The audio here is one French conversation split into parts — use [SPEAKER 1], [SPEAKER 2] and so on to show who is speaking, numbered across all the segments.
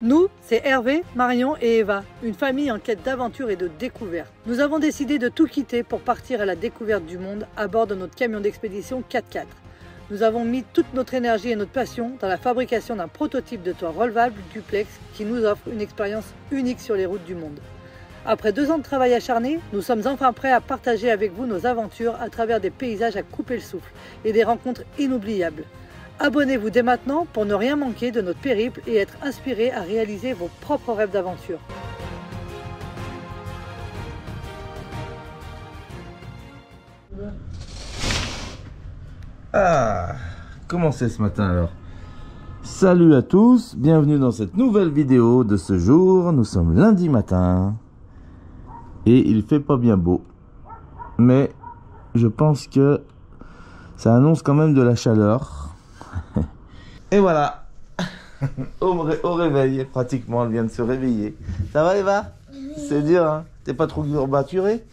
[SPEAKER 1] Nous, c'est Hervé, Marion et Eva, une famille en quête d'aventure et de découverte. Nous avons décidé de tout quitter pour partir à la découverte du monde à bord de notre camion d'expédition 4x4. Nous avons mis toute notre énergie et notre passion dans la fabrication d'un prototype de toit relevable duplex qui nous offre une expérience unique sur les routes du monde. Après 2 ans de travail acharné, nous sommes enfin prêts à partager avec vous nos aventures à travers des paysages à couper le souffle et des rencontres inoubliables. Abonnez-vous dès maintenant pour ne rien manquer de notre périple et être inspiré à réaliser vos propres rêves d'aventure.
[SPEAKER 2] Ah, comment c'est ce matin alors? Salut à tous, bienvenue dans cette nouvelle vidéo de ce jour. Nous sommes lundi matin et il fait pas bien beau, mais je pense que ça annonce quand même de la chaleur. Et voilà, au réveil, pratiquement, elle vient de se réveiller. Ça va Eva? Oui. C'est dur, hein? T'es pas trop courbaturé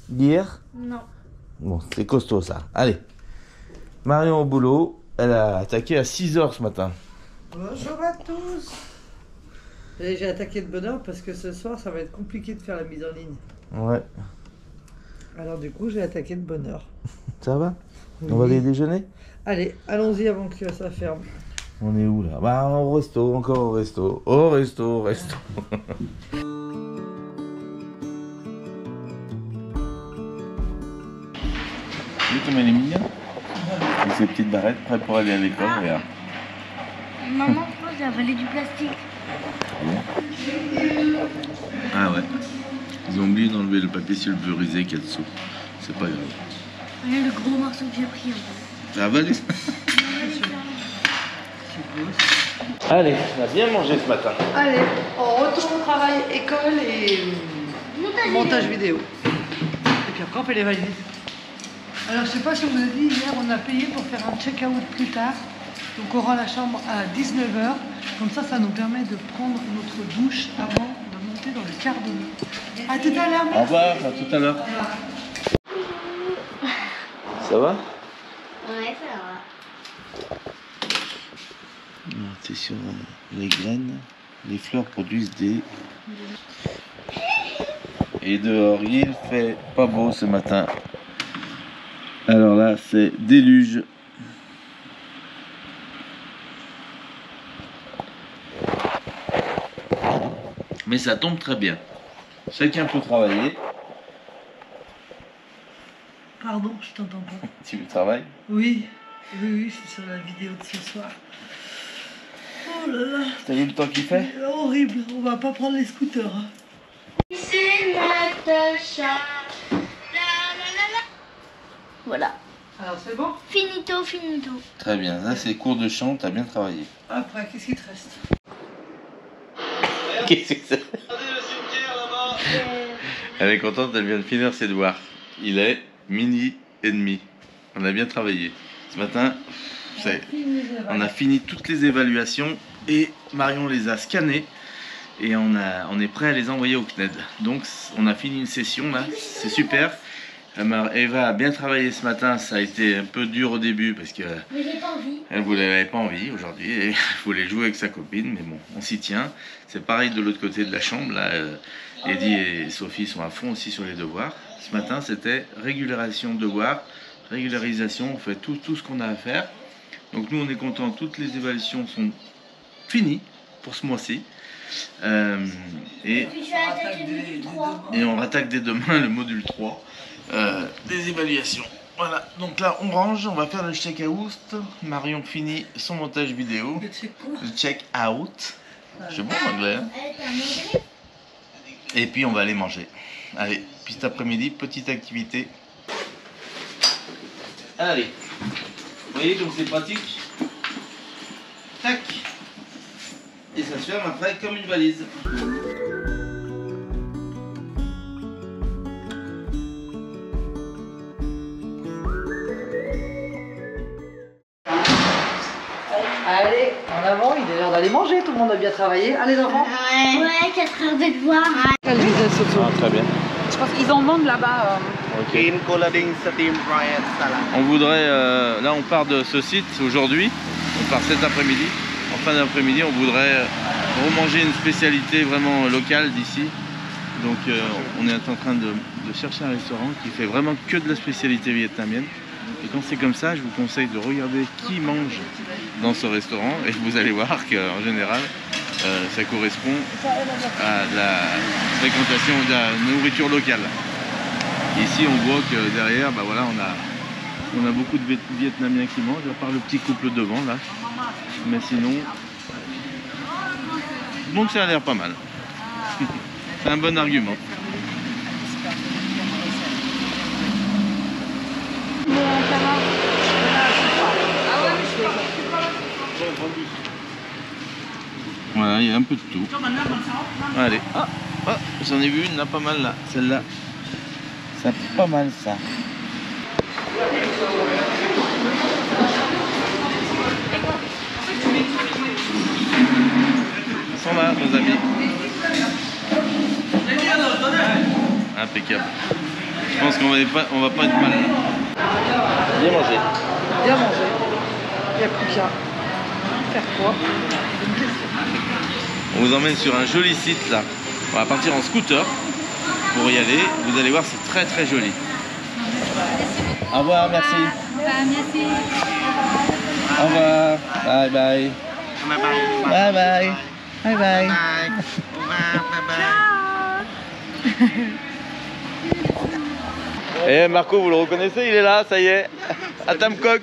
[SPEAKER 2] d'hier?
[SPEAKER 3] Non.
[SPEAKER 2] Bon, c'est costaud ça. Allez, Marion au boulot, elle a attaqué à 6 h ce matin.
[SPEAKER 1] Bonjour à tous. J'ai attaqué de bonne heure parce que ce soir, ça va être compliqué de faire la mise en ligne.
[SPEAKER 2] Ouais.
[SPEAKER 1] Alors du coup, j'ai attaqué de bonne heure.
[SPEAKER 2] Ça va?
[SPEAKER 1] Oui.
[SPEAKER 2] On va aller déjeuner?
[SPEAKER 1] Allez, allons-y avant que ça ferme.
[SPEAKER 2] On est où là? Bah au resto, encore au resto. Au resto, au resto. Tu vois comme elle est mignonne? Avec ses petites barrettes prêtes pour aller à l'école, regarde.
[SPEAKER 3] Maman, je pense que j'ai avalé du plastique.
[SPEAKER 2] Ah ouais. Ils ont oublié d'enlever le papier sulfurisé qu'il y a dessous. C'est pas grave.
[SPEAKER 3] Regarde le gros morceau que j'ai pris.
[SPEAKER 2] T'as avalé? Allez, on a bien mangé ce matin.
[SPEAKER 1] Allez, on retourne au travail, école et montage vidéo. Et puis après on fait les valises. Alors je sais pas si on vous a dit, hier on a payé pour faire un check-out plus tard. Donc on rend la chambre à 19 h. Comme ça nous permet de prendre notre douche avant de monter dans le quart de nuit. A tout à l'heure.
[SPEAKER 2] Au revoir, à tout à l'heure. Ça va?
[SPEAKER 3] Ouais, ça va.
[SPEAKER 2] C'est sur les graines. Les fleurs produisent des... Et dehors, il fait pas beau ce matin. Alors là, c'est déluge. Mais ça tombe très bien. Chacun peut travailler.
[SPEAKER 1] Pardon, je t'entends pas.
[SPEAKER 2] Tu travailles?
[SPEAKER 1] Oui, je suis sur la vidéo de ce soir. Oh là là.
[SPEAKER 2] T'as vu le temps qu'il fait?
[SPEAKER 1] C'est horrible, on va pas prendre les scooters. Hein.
[SPEAKER 3] C'est Natacha. Voilà.
[SPEAKER 1] Alors c'est bon?
[SPEAKER 3] Finito, finito.
[SPEAKER 2] Très bien, là c'est cours de chant, t'as bien travaillé.
[SPEAKER 1] Après, qu'est-ce qu'il te reste?
[SPEAKER 2] Qu'est-ce que c'est? Elle est contente, elle vient de finir ses devoirs. Il est 12h30. On a bien travaillé. Ce matin, on a fini toutes les évaluations et Marion les a scannées et on est prêt à les envoyer au CNED. Donc on a fini une session là, c'est super. Eva a bien travaillé ce matin, ça a été un peu dur au début parce que elle n'avait pas envie aujourd'hui et elle voulait jouer avec sa copine, mais bon, on s'y tient. C'est pareil de l'autre côté de la chambre, là, Eddie et Sophie sont à fond aussi sur les devoirs. Ce matin, c'était régularisation de devoirs, régularisation, on fait tout ce qu'on a à faire. Donc nous, on est contents, toutes les évaluations sont finies pour ce mois-ci. Et on rattaque dès demain le module 3 des évaluations. Voilà, donc là on range, on va faire le check-out. Marion finit son montage vidéo. Le check-out. C'est bon l'anglais, hein? Et puis on va aller manger. Allez, puis cet après-midi, petite activité. Allez, vous voyez comme c'est pratique? Tac. Et ça se ferme après comme une valise.
[SPEAKER 1] Allez, en avant, il est l'heure d'aller manger, tout le monde a bien travaillé. Allez les enfants.
[SPEAKER 3] Ouais, 4 heures de devoir.
[SPEAKER 2] Très bien.
[SPEAKER 1] Je pense qu'ils en vendent là-bas.
[SPEAKER 2] Okay. On voudrait, là on part de ce site aujourd'hui, on part cet après-midi. En fin d'après-midi, on voudrait remanger une spécialité vraiment locale d'ici. Donc on est en train de chercher un restaurant qui fait vraiment que de la spécialité vietnamienne. Et quand c'est comme ça, je vous conseille de regarder qui mange dans ce restaurant et vous allez voir qu'en général, ça correspond à la fréquentation de la nourriture locale. Ici, on voit que derrière, bah voilà, on a beaucoup de Vietnamiens qui mangent, à part le petit couple devant là. Mais sinon, donc ça a l'air pas mal. C'est un bon argument. Voilà, il y a un peu de tout. Allez, j'en ai vu une là, pas mal là, celle-là. C'est pas mal ça. Ils sont là, nos amis. Impeccable. Je pense qu'on va pas être mal là. Bien manger.
[SPEAKER 1] Bien manger. Il n'y a plus qu'à faire quoi?
[SPEAKER 2] On vous emmène sur un joli site là. On va partir en scooter pour y aller. Vous allez voir, c'est très très joli. Au revoir, merci.
[SPEAKER 3] Merci.
[SPEAKER 2] Au revoir. Bye bye.
[SPEAKER 4] Bye bye.
[SPEAKER 2] Bye bye. Bye bye.
[SPEAKER 4] Au revoir. Bye bye.
[SPEAKER 2] Et Marco, vous le reconnaissez, il est là, ça y est. À Tamcock.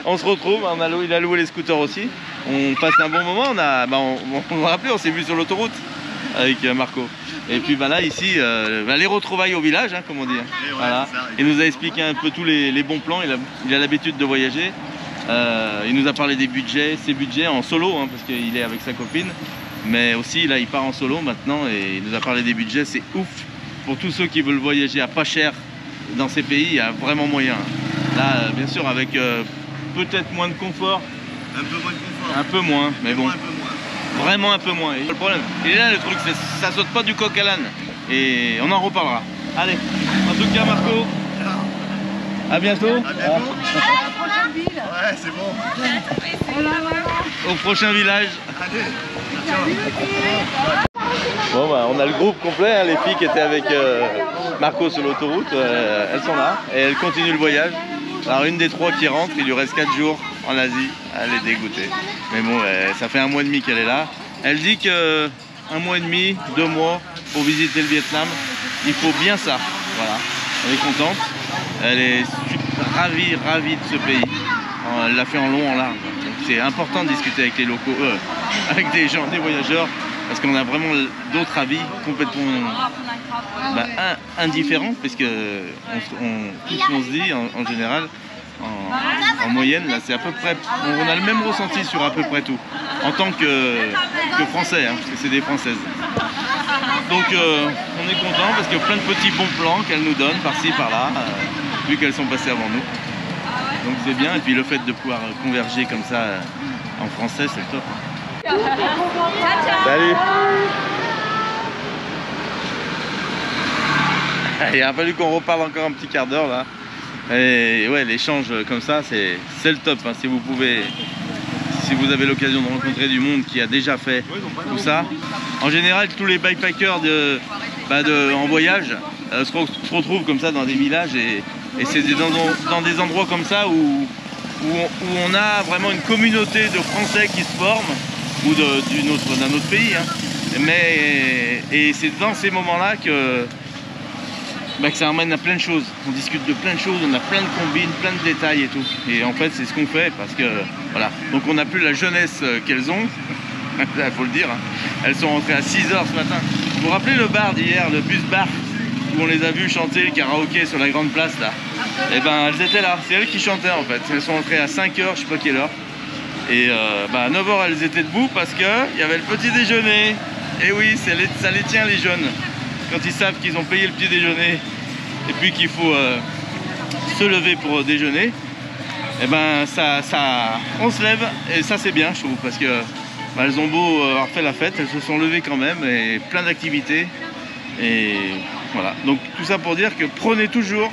[SPEAKER 2] On se retrouve, il a loué les scooters aussi. On passe un bon moment, on vous rappelez, on s'est vu sur l'autoroute avec Marco. Et puis bah là ici, les retrouvailles au village, hein, comme on dit. Hein. Voilà. Il nous a expliqué un peu tous les bons plans, il a l'habitude de voyager. Il nous a parlé des budgets, ses budgets en solo, hein, parce qu'il est avec sa copine. Mais aussi là il part en solo maintenant et il nous a parlé des budgets, c'est ouf. Pour tous ceux qui veulent voyager à pas cher dans ces pays, il y a vraiment moyen. Hein. Là bien sûr avec peut-être moins de confort.
[SPEAKER 4] Un peu moins de confort.
[SPEAKER 2] Un peu moins, mais bon.
[SPEAKER 4] Un peu moins.
[SPEAKER 2] Vraiment un peu moins. Et le problème, et là le truc, c'est ça saute pas du coq à l'âne. Et on en reparlera. Allez, en tout cas Marco, à bientôt.
[SPEAKER 4] À bientôt. Ouais, c'est bon.
[SPEAKER 2] Au prochain village.
[SPEAKER 4] Allez.
[SPEAKER 2] Bon bah on a le groupe complet, hein, les filles qui étaient avec Marco sur l'autoroute, elles sont là et elles continuent le voyage. Alors une des trois qui rentre, il lui reste 4 jours en Asie, elle est dégoûtée. Mais bon, ça fait 1 mois et demi qu'elle est là. Elle dit que 1 mois et demi, 2 mois pour visiter le Vietnam, il faut bien ça. Voilà, elle est contente, elle est ravie de ce pays. Elle l'a fait en long, en large. C'est important de discuter avec les locaux, avec des gens, des voyageurs, parce qu'on a vraiment d'autres avis complètement indifférents, parce que tout ce qu'on se dit en général, en moyenne, là, c'est à peu près, on a le même ressenti sur à peu près tout, en tant que français, hein, parce que c'est des françaises. Donc on est content parce qu'il y a plein de petits bons plans qu'elles nous donnent par-ci par-là, vu qu'elles sont passées avant nous. Donc c'est bien, et puis le fait de pouvoir converger comme ça en français, c'est le top. Salut. Il a fallu qu'on reparle encore un petit quart d'heure là. Et ouais, l'échange comme ça, c'est le top. Hein. Si vous avez l'occasion de rencontrer du monde qui a déjà fait tout ça. En général, tous les bikepackers en voyage se retrouvent comme ça dans des villages et c'est dans des endroits comme ça où on a vraiment une communauté de Français qui se forme ou d'un autre pays. Hein. Et c'est dans ces moments-là que ça amène à plein de choses. On discute de plein de choses, on a plein de combines, plein de détails et tout. Et en fait, c'est ce qu'on fait parce que voilà. Donc on n'a plus la jeunesse qu'elles ont, il faut le dire. Hein. Elles sont rentrées à 6 h ce matin. Vous vous rappelez le bar d'hier, le bus bar, où on les a vues chanter le karaoké sur la grande place là? Et ben elles étaient là, c'est elles qui chantaient en fait. Elles sont rentrées à 5 h, je sais pas quelle heure. Et à 9 h elles étaient debout parce que il y avait le petit déjeuner. Et oui, ça les tient les jeunes. Quand ils savent qu'ils ont payé le petit déjeuner et puis qu'il faut se lever pour déjeuner, et ben on se lève et ça c'est bien je trouve parce que elles ont beau avoir fait la fête, elles se sont levées quand même et plein d'activités et voilà. Donc tout ça pour dire que prenez toujours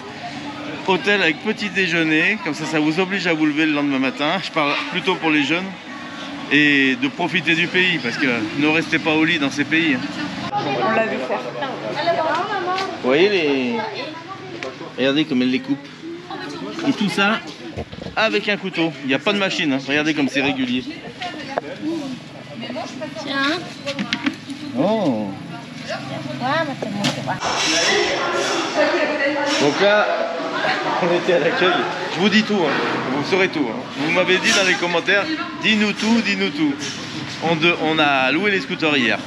[SPEAKER 2] hôtel avec petit déjeuner, comme ça vous oblige à vous lever le lendemain matin. Je parle plutôt pour les jeunes et de profiter du pays, parce que ne restez pas au lit dans ces pays.
[SPEAKER 1] On l'a vu faire.
[SPEAKER 2] Vous voyez les... Regardez comme elle les coupe. Et tout ça avec un couteau. Il n'y a pas de machine. Hein. Regardez comme c'est régulier.
[SPEAKER 3] Tiens.
[SPEAKER 2] Oh.
[SPEAKER 3] Ouais, maintenant c'est vrai.
[SPEAKER 2] Donc là, on était à l'accueil. Je vous dis tout, hein. Vous saurez tout. Hein. Vous m'avez dit dans les commentaires, dis-nous tout, dis-nous tout. On a loué les scooters hier.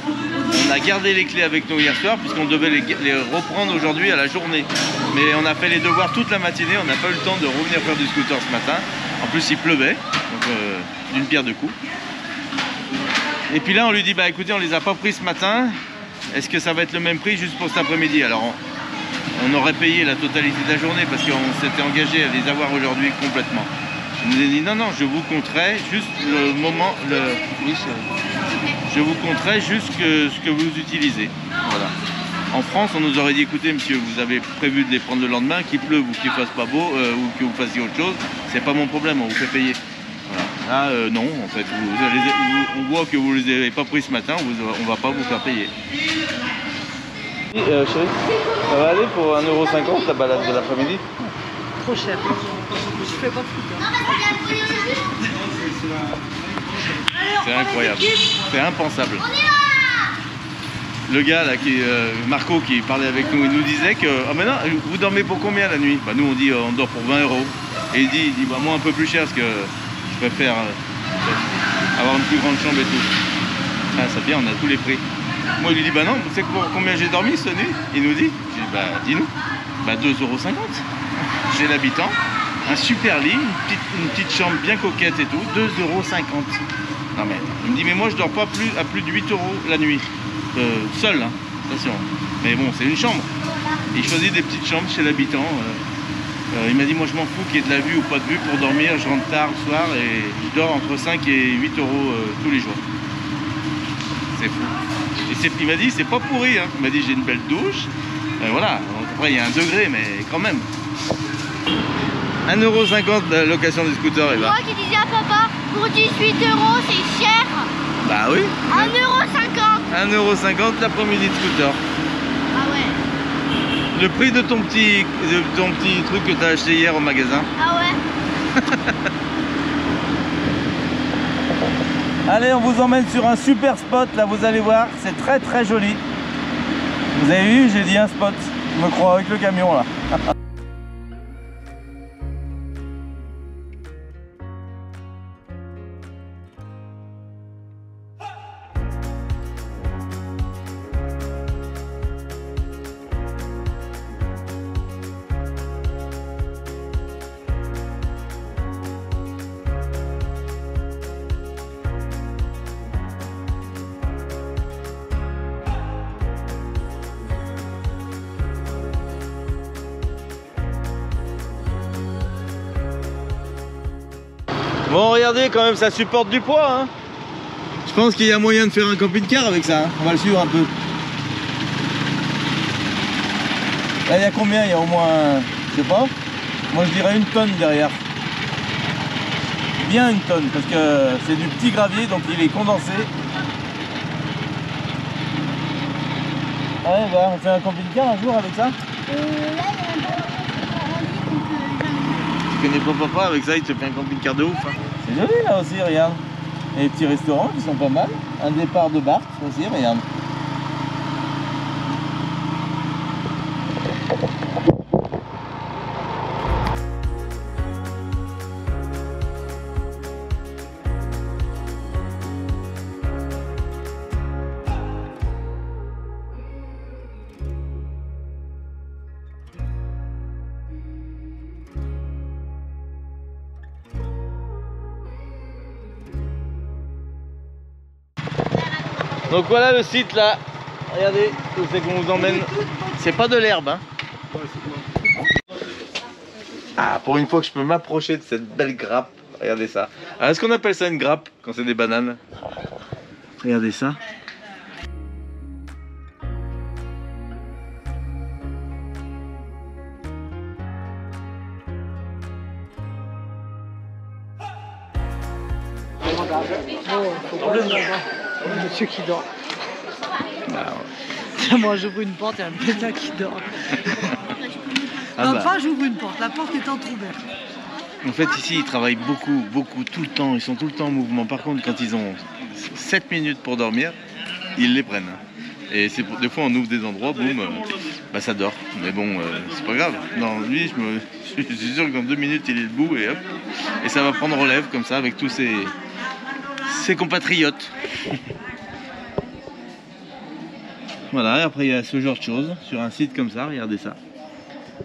[SPEAKER 2] On a gardé les clés avec nous hier soir puisqu'on devait les reprendre aujourd'hui à la journée. Mais on a fait les devoirs toute la matinée, on n'a pas eu le temps de revenir faire du scooter ce matin. En plus il pleuvait, donc d'une pierre deux coups. Et puis là on lui dit, bah écoutez, on les a pas pris ce matin, est-ce que ça va être le même prix juste pour cet après-midi? Alors on aurait payé la totalité de la journée parce qu'on s'était engagé à les avoir aujourd'hui complètement. Il nous a dit non, non, je vous compterai juste le moment, je vous compterai juste ce que vous utilisez. Voilà. En France, on nous aurait dit, écoutez monsieur, vous avez prévu de les prendre le lendemain, qu'il pleuve ou qu'il fasse pas beau, ou que vous fassiez autre chose, c'est pas mon problème, on vous fait payer. Voilà. Là, non, en fait, on voit que vous les avez pas pris ce matin, on va pas vous faire payer. Chérie, ça va aller pour 1,50 € la balade de l'après-midi?
[SPEAKER 1] Trop cher. Je fais pas de scooter.
[SPEAKER 2] C'est incroyable, c'est impensable. Le gars là, Marco, qui parlait avec nous, il nous disait que ah mais non, vous dormez pour combien la nuit? Bah nous on dit on dort pour 20 €. Et il dit bah moi un peu plus cher parce que je préfère avoir une plus grande chambre et tout. Ah c'est bien, on a tous les prix. Moi il lui dit bah non, vous savez pour combien j'ai dormi cette nuit? Il nous dit, je dis bah dis-nous. Bah 2,50 €. J'ai l'habitant, un super lit, une petite chambre bien coquette et tout, 2,50 €. Non mais il me dit mais moi je dors pas à plus de 8 € la nuit. Seul, hein, attention. Mais bon, c'est une chambre. Il choisit des petites chambres chez l'habitant. Il m'a dit, moi je m'en fous qu'il y ait de la vue ou pas de vue pour dormir. Je rentre tard le soir et je dors entre 5 et 8 € tous les jours. C'est fou. Et il m'a dit, c'est pas pourri. Hein. Il m'a dit, j'ai une belle douche. Voilà. Donc, après, il y a un degré, mais quand même. 1,50 € de location du scooter, Eva.
[SPEAKER 3] Moi qui disais à papa, pour 18 € c'est cher.
[SPEAKER 2] Bah oui.
[SPEAKER 3] 1,50 €.
[SPEAKER 2] 1,50 € l'après-midi de scooter.
[SPEAKER 3] Ah ouais.
[SPEAKER 2] Le prix de ton petit truc que tu as acheté hier au magasin.
[SPEAKER 3] Ah ouais.
[SPEAKER 2] Allez, on vous emmène sur un super spot, là vous allez voir, c'est très très joli. Vous avez vu, j'ai dit un spot, je me crois avec le camion là. Bon, regardez, quand même, ça supporte du poids. Hein. Je pense qu'il y a moyen de faire un camping-car avec ça. Hein. On va le suivre un peu. Là, il y a combien? Il y a au moins, je sais pas. Moi, je dirais 1 tonne derrière. Bien 1 tonne, parce que c'est du petit gravier, donc il est condensé. Ouais, bah, on fait un camping-car un jour avec ça.
[SPEAKER 3] Là, il y a un
[SPEAKER 2] Tu connais pas papa, avec ça il te fait un camping-car de ouf. Hein. C'est joli là aussi, regarde. Et les petits restaurants qui sont pas mal. Un départ de bar aussi, regarde. Donc voilà le site là, regardez où c'est qu'on vous emmène. C'est pas de l'herbe hein. Ah, pour une fois que je peux m'approcher de cette belle grappe, regardez ça. Alors, est-ce qu'on appelle ça une grappe quand c'est des bananes? Regardez ça.
[SPEAKER 1] faut pas le monsieur qui dort. Moi j'ouvre une porte et un médecin qui dort. Enfin j'ouvre une porte, la porte est entrouverte.
[SPEAKER 2] En fait ici ils travaillent beaucoup, tout le temps, ils sont tout le temps en mouvement. Par contre quand ils ont 7 minutes pour dormir, ils les prennent. Et c'est des fois on ouvre des endroits, boum, bah ça dort. Mais bon, c'est pas grave. Non, lui je suis sûr que dans 2 minutes il est debout et hop. Et ça va prendre relève comme ça avec tous ses compatriotes. Voilà, et après il y a ce genre de choses sur un site comme ça, regardez ça.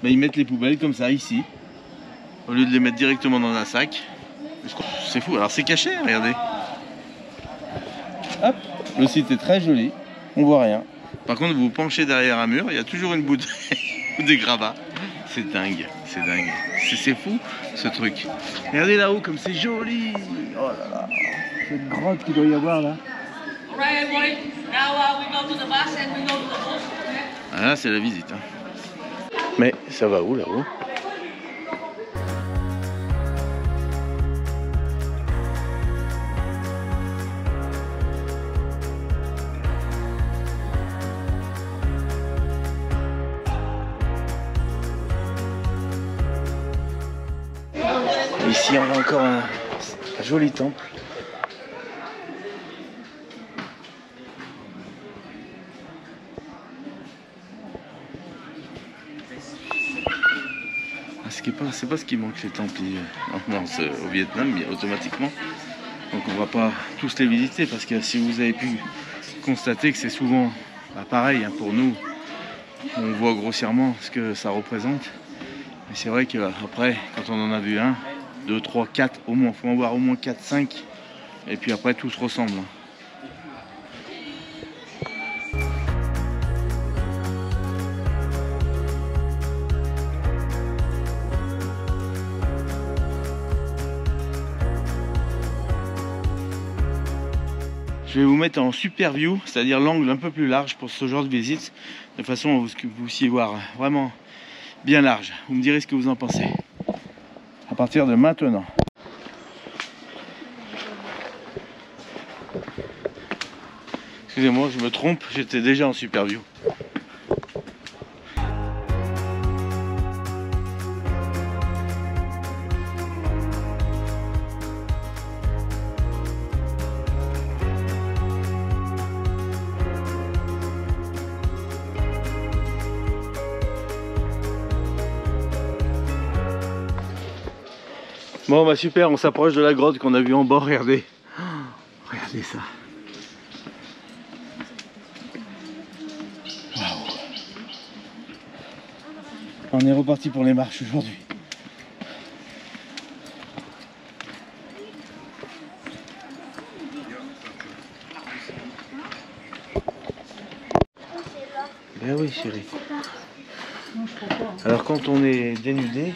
[SPEAKER 2] Bah, ils mettent les poubelles comme ça ici, au lieu de les mettre directement dans un sac. C'est fou, alors c'est caché, regardez. Hop, le site est très joli, on voit rien. Par contre vous vous penchez derrière un mur, il y a toujours une bout des gravats. C'est dingue, c'est dingue. C'est fou ce truc. Regardez là-haut comme c'est joli. Oh là là, cette grotte qu'il doit y avoir là. Ah là c'est la visite. Hein. Mais ça va où là-haut? Ici on a encore un joli temple. C'est pas ce qui manque les temples au Vietnam automatiquement. Donc on va pas tous les visiter parce que si vous avez pu constater que c'est souvent pareil hein, pour nous. On voit grossièrement ce que ça représente. Mais c'est vrai qu'après, quand on en a vu 1, 2, 3, 4 au moins, il faut en voir au moins 4, 5. Et puis après tout se ressemble. Je vais vous mettre en super view, c'est-à-dire l'angle un peu plus large pour ce genre de visite, de façon à ce que vous puissiez voir vraiment bien large. Vous me direz ce que vous en pensez. À partir de maintenant. Excusez-moi, je me trompe, j'étais déjà en super view. Bon bah super, on s'approche de la grotte qu'on a vue en bord, regardez. Oh, regardez ça. Wow. On est reparti pour les marches aujourd'hui. Ben oui chérie. Alors quand on est dénudé,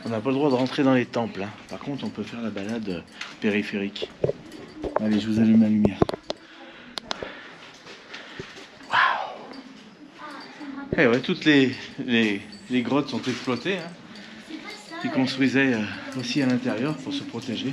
[SPEAKER 2] on n'a pas le droit de rentrer dans les temples. Hein. Par contre, on peut faire la balade périphérique. Allez, je vous allume la lumière. Waouh! Eh ouais, toutes les grottes sont exploitées. Hein. Ils construisaient aussi à l'intérieur pour se protéger.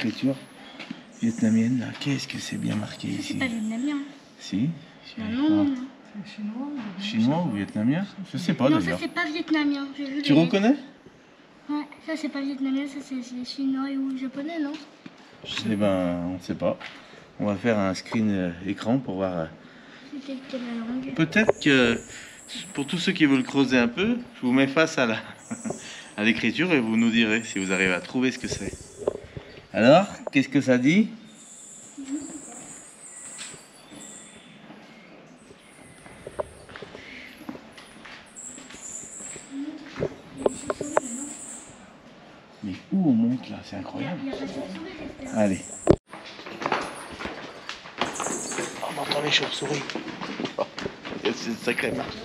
[SPEAKER 2] Écriture vietnamienne là, qu'est-ce que c'est bien marqué ici?
[SPEAKER 3] C'est pas vietnamien.
[SPEAKER 2] Si?
[SPEAKER 3] Non.
[SPEAKER 1] C'est chinois.
[SPEAKER 2] Chinois ou vietnamien? Je sais pas
[SPEAKER 3] Non,
[SPEAKER 2] d'ailleurs.
[SPEAKER 3] ça c'est pas vietnamien.
[SPEAKER 2] Tu reconnais?
[SPEAKER 3] Ouais, ça c'est pas vietnamien, ça c'est chinois ou japonais, non?
[SPEAKER 2] Eh ben, on ne sait pas. On va faire un screen écran pour voir.
[SPEAKER 3] C'était quelle langue?
[SPEAKER 2] Peut-être que pour tous ceux qui veulent creuser un peu, je vous mets face à à l'écriture et vous nous direz si vous arrivez à trouver ce que c'est. Alors, qu'est-ce que ça dit? Mais où on monte là? C'est incroyable. Allez. On entend les chauves-souris. Oh, c'est une sacrée marche.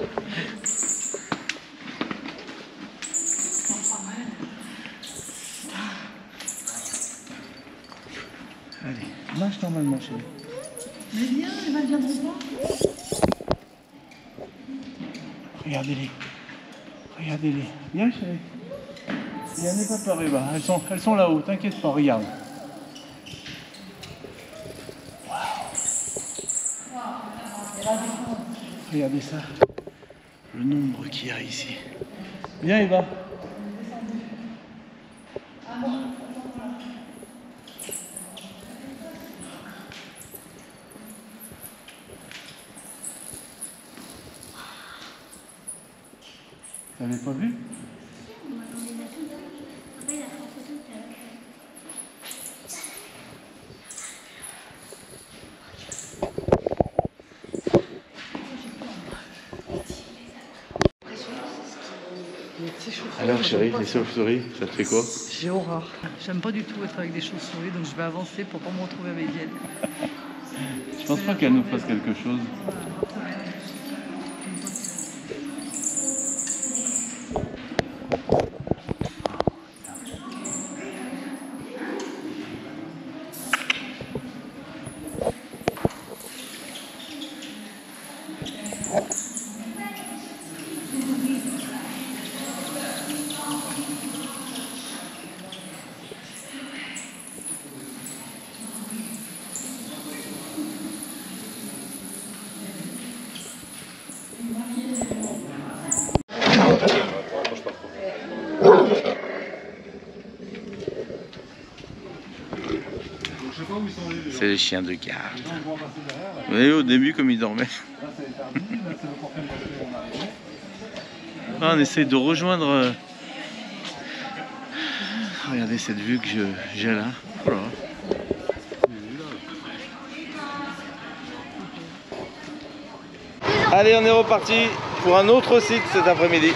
[SPEAKER 2] Allez, marche normalement, chérie.
[SPEAKER 1] Mais viens, Eva, viendra pas.
[SPEAKER 2] Regardez-les. Regardez-les. Viens, chérie. Viens, n'aie pas peur, Eva. Elles sont là-haut, t'inquiète pas, regarde. Regardez ça, le nombre qu'il y a ici. Viens Eva. T'avais pas vu? Alors chérie, les chauves-souris, ça te fait quoi?
[SPEAKER 1] J'ai horreur. J'aime pas du tout être avec des chauves-souris, donc je vais avancer pour pas me retrouver avec elles.
[SPEAKER 2] Je pense pas qu'elle nous fasse quelque chose. C'est les chiens de garde. Vous voyez au début comme ils dormaient. Ah, on essaie de rejoindre. Regardez cette vue que j'ai là. Oh là. Allez, on est reparti pour un autre site cet après-midi.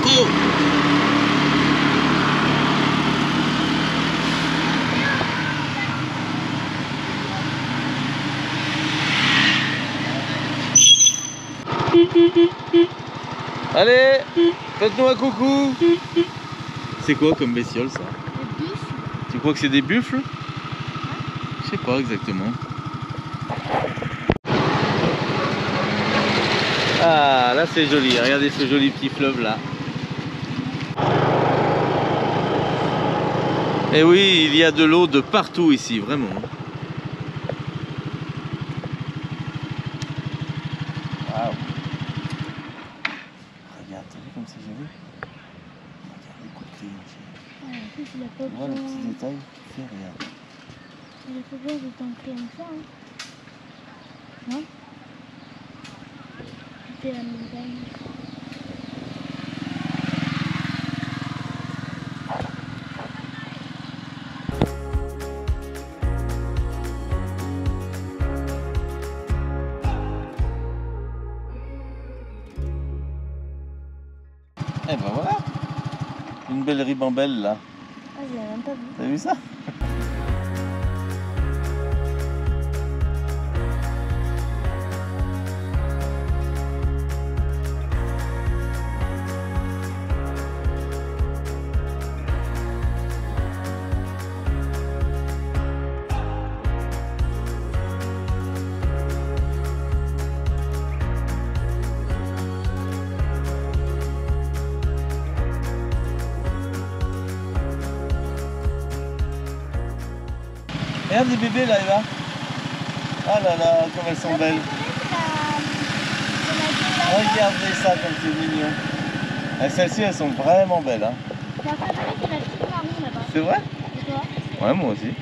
[SPEAKER 2] Go! Allez, faites-nous un coucou. C'est quoi comme bestiole ça?
[SPEAKER 3] Des buffles.
[SPEAKER 2] Tu crois que c'est des buffles? Je sais pas exactement. Ah, là c'est joli, regardez ce joli petit fleuve là. Et oui, il y a de l'eau de partout ici, vraiment. Waouh. Regarde, t'as vu comme c'est joli? Regarde les coups de crayon.
[SPEAKER 3] Il a pas
[SPEAKER 2] Tu vois les
[SPEAKER 3] besoin.
[SPEAKER 2] petits détails? Fais, regarde.
[SPEAKER 3] Il a pas besoin de t'en créer comme ça. Hein. Non? C'est la montagne.
[SPEAKER 2] Eh ben voilà, une belle ribambelle là.
[SPEAKER 3] Ah, j'ai même pas vu.
[SPEAKER 2] T'as vu ça? Regarde les bébés là, Eva. Oh là là, comme elles sont belles. Regardez ça comme c'est mignon. Et celles-ci, elles sont vraiment belles. Hein.
[SPEAKER 3] La favorite, c'est la petite marron là-bas.
[SPEAKER 2] C'est vrai?
[SPEAKER 3] Et toi?
[SPEAKER 2] Ouais, moi aussi.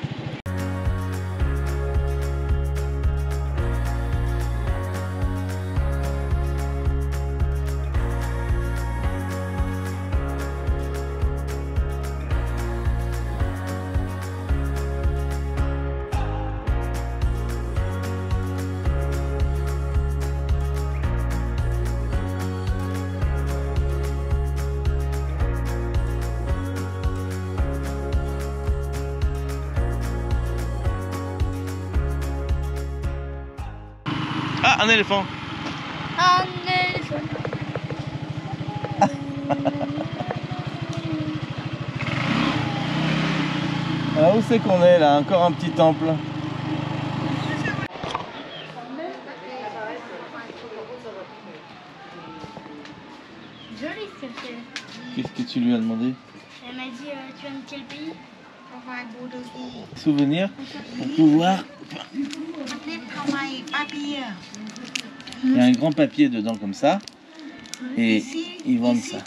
[SPEAKER 2] Ah, un éléphant.
[SPEAKER 3] Un éléphant.
[SPEAKER 2] Alors où c'est qu'on est là? Encore un petit temple.
[SPEAKER 3] Joli ce qu'elle fait.
[SPEAKER 2] Qu'est-ce que tu lui as demandé?
[SPEAKER 3] Elle m'a dit tu viens de quel pays?
[SPEAKER 2] Souvenir pour pouvoir. Il y a un grand papier dedans comme ça. Et ils vendent ça.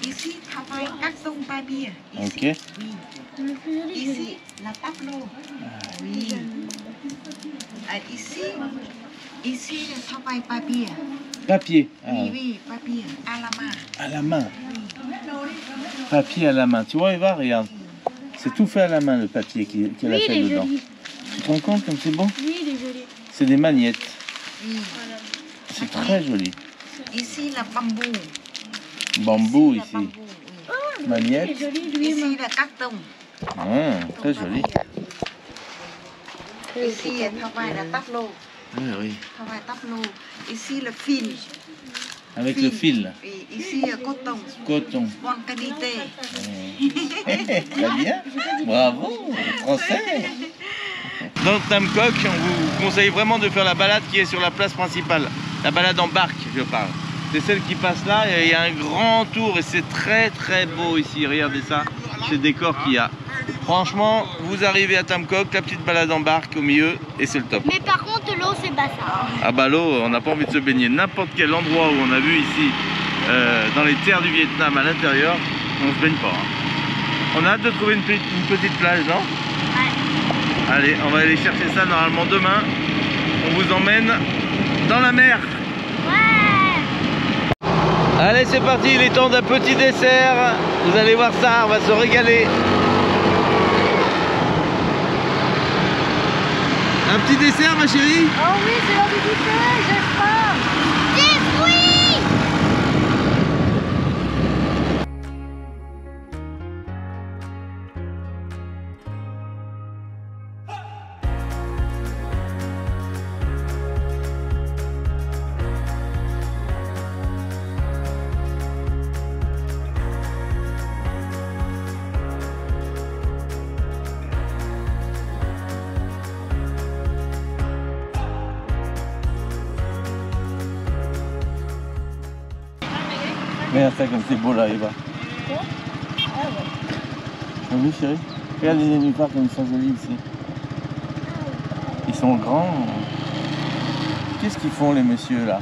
[SPEAKER 5] Ici, travail carton papier.
[SPEAKER 2] Ok.
[SPEAKER 5] Ici, la tableau. Oui. Ici, le travail papier.
[SPEAKER 2] Papier. Ah,
[SPEAKER 5] Oui, oui, papier. À la main.
[SPEAKER 2] à la main. Papier à la main. Tu vois, Eva, regarde. C'est tout fait à la main le papier qu'elle a
[SPEAKER 3] Oui,
[SPEAKER 2] fait
[SPEAKER 3] il est
[SPEAKER 2] dedans.
[SPEAKER 3] joli.
[SPEAKER 2] Tu te rends compte comme c'est bon?
[SPEAKER 3] Oui, il est joli.
[SPEAKER 2] C'est des magnettes.
[SPEAKER 5] Oui.
[SPEAKER 2] C'est très joli.
[SPEAKER 5] Ici, le bambou.
[SPEAKER 2] Bambou
[SPEAKER 5] Le
[SPEAKER 2] ici.
[SPEAKER 5] bambou, oui.
[SPEAKER 2] Magnettes.
[SPEAKER 3] Il est joli, lui.
[SPEAKER 5] Ici, le carton.
[SPEAKER 2] Très joli.
[SPEAKER 5] Ici, le travail de tableau.
[SPEAKER 2] Oui, oui.
[SPEAKER 5] Travail tableau. Ici, le fil.
[SPEAKER 2] Avec le fil.
[SPEAKER 5] Oui. Ici, le coton.
[SPEAKER 2] Coton.
[SPEAKER 5] Bonne qualité.
[SPEAKER 2] Très bien. Bravo, français. Dans Tamcock, on vous conseille vraiment de faire la balade qui est sur la place principale. La balade en barque, je parle. C'est celle qui passe là et il y a un grand tour et c'est très très beau ici. Regardez ça, ces décors qu'il y a. Franchement, vous arrivez à Tamcock, la petite balade en barque au milieu et c'est le top.
[SPEAKER 3] Mais par contre, l'eau, c'est pas ça.
[SPEAKER 2] Ah bah l'eau, on n'a pas envie de se baigner. N'importe quel endroit où on a vu ici, dans les terres du Vietnam à l'intérieur, on se baigne pas. On a hâte de trouver une petite plage, non?
[SPEAKER 3] Ouais.
[SPEAKER 2] Allez, on va aller chercher ça normalement demain. On vous emmène dans la mer.
[SPEAKER 3] Ouais.
[SPEAKER 2] Allez, c'est parti, il est temps d'un petit dessert. Vous allez voir ça, on va se régaler. Un petit dessert, ma chérie?
[SPEAKER 3] Oh oui, c'est l'heure du goûter, j'ai faim. Des fruits.
[SPEAKER 2] Regarde ça comme c'est beau là, Eva. T'as vu, chérie? Regarde les nénuphars comme ils sont jolis ici. Ils sont grands. Qu'est-ce qu'ils font les messieurs là?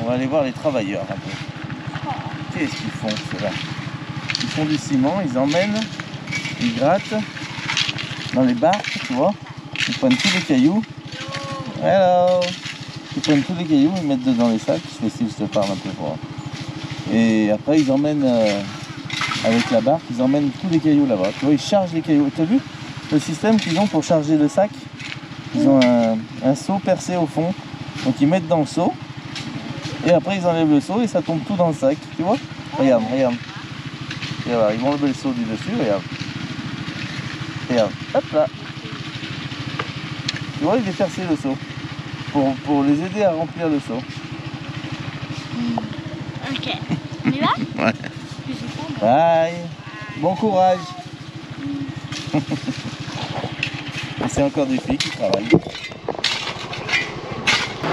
[SPEAKER 2] On va aller voir les travailleurs un peu. Qu'est-ce qu'ils font ceux-là? Ils font du ciment, ils emmènent, ils grattent dans les barques, tu vois. Ils prennent tous les cailloux. Hello! Ils prennent tous les cailloux, ils mettent dedans les sacs. Je sais si je te parle un peu pour. Et après ils emmènent avec la barque, ils emmènent tous les cailloux là-bas. Tu vois, ils chargent les cailloux. Tu as vu le système qu'ils ont pour charger le sac? Ils ont un seau percé au fond. Donc ils mettent dans le seau. Et après ils enlèvent le seau et ça tombe tout dans le sac. Tu vois? Regarde, regarde. Et voilà, ils vont enlever le seau du dessus, regarde. Regarde, hop là. Tu vois, il est percé le seau. Pour les aider à remplir le seau.
[SPEAKER 3] Ok. On y va?
[SPEAKER 2] Ouais. Bye. Bon courage. Et c'est encore des filles qui travaillent.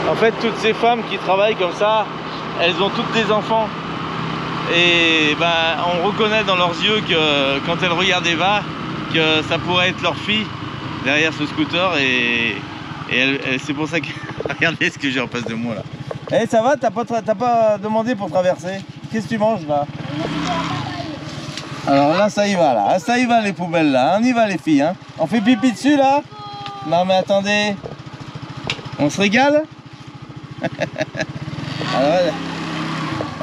[SPEAKER 2] En fait, toutes ces femmes qui travaillent comme ça, elles ont toutes des enfants. Et ben, on reconnaît dans leurs yeux que quand elles regardent Eva, que ça pourrait être leur fille derrière ce scooter. Et c'est pour ça que... Regardez ce que j'ai en face de moi là. Eh, ça va? T'as pas demandé pour traverser? Qu'est-ce que tu manges là? Alors là, ça y va là. Ah, ça y va les poubelles là. On y va les filles. Hein. On fait pipi dessus là? Non mais attendez. On se régale? Alors,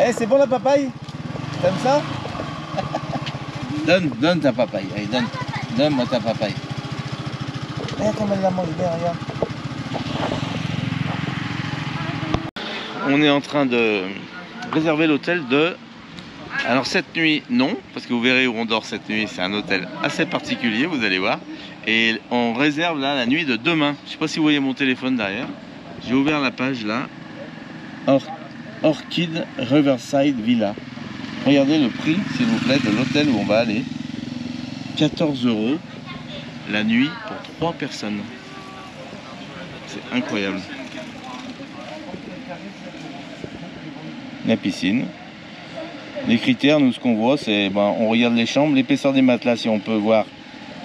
[SPEAKER 2] eh, c'est bon la papaye? T'aimes ça? Donne ta papaye. Allez, donne-moi ta papaye. Eh, comme elle la mange bien, regarde. On est en train de réserver l'hôtel de... Alors cette nuit, non, parce que vous verrez où on dort cette nuit. C'est un hôtel assez particulier, vous allez voir. Et on réserve là la nuit de demain. Je sais pas si vous voyez mon téléphone derrière. J'ai ouvert la page là. Orchid Riverside Villa. Regardez le prix, s'il vous plaît, de l'hôtel où on va aller. 14 € la nuit pour 3 personnes. C'est incroyable. La piscine. Les critères, nous, ce qu'on voit, c'est on regarde les chambres, l'épaisseur des matelas, si on peut voir.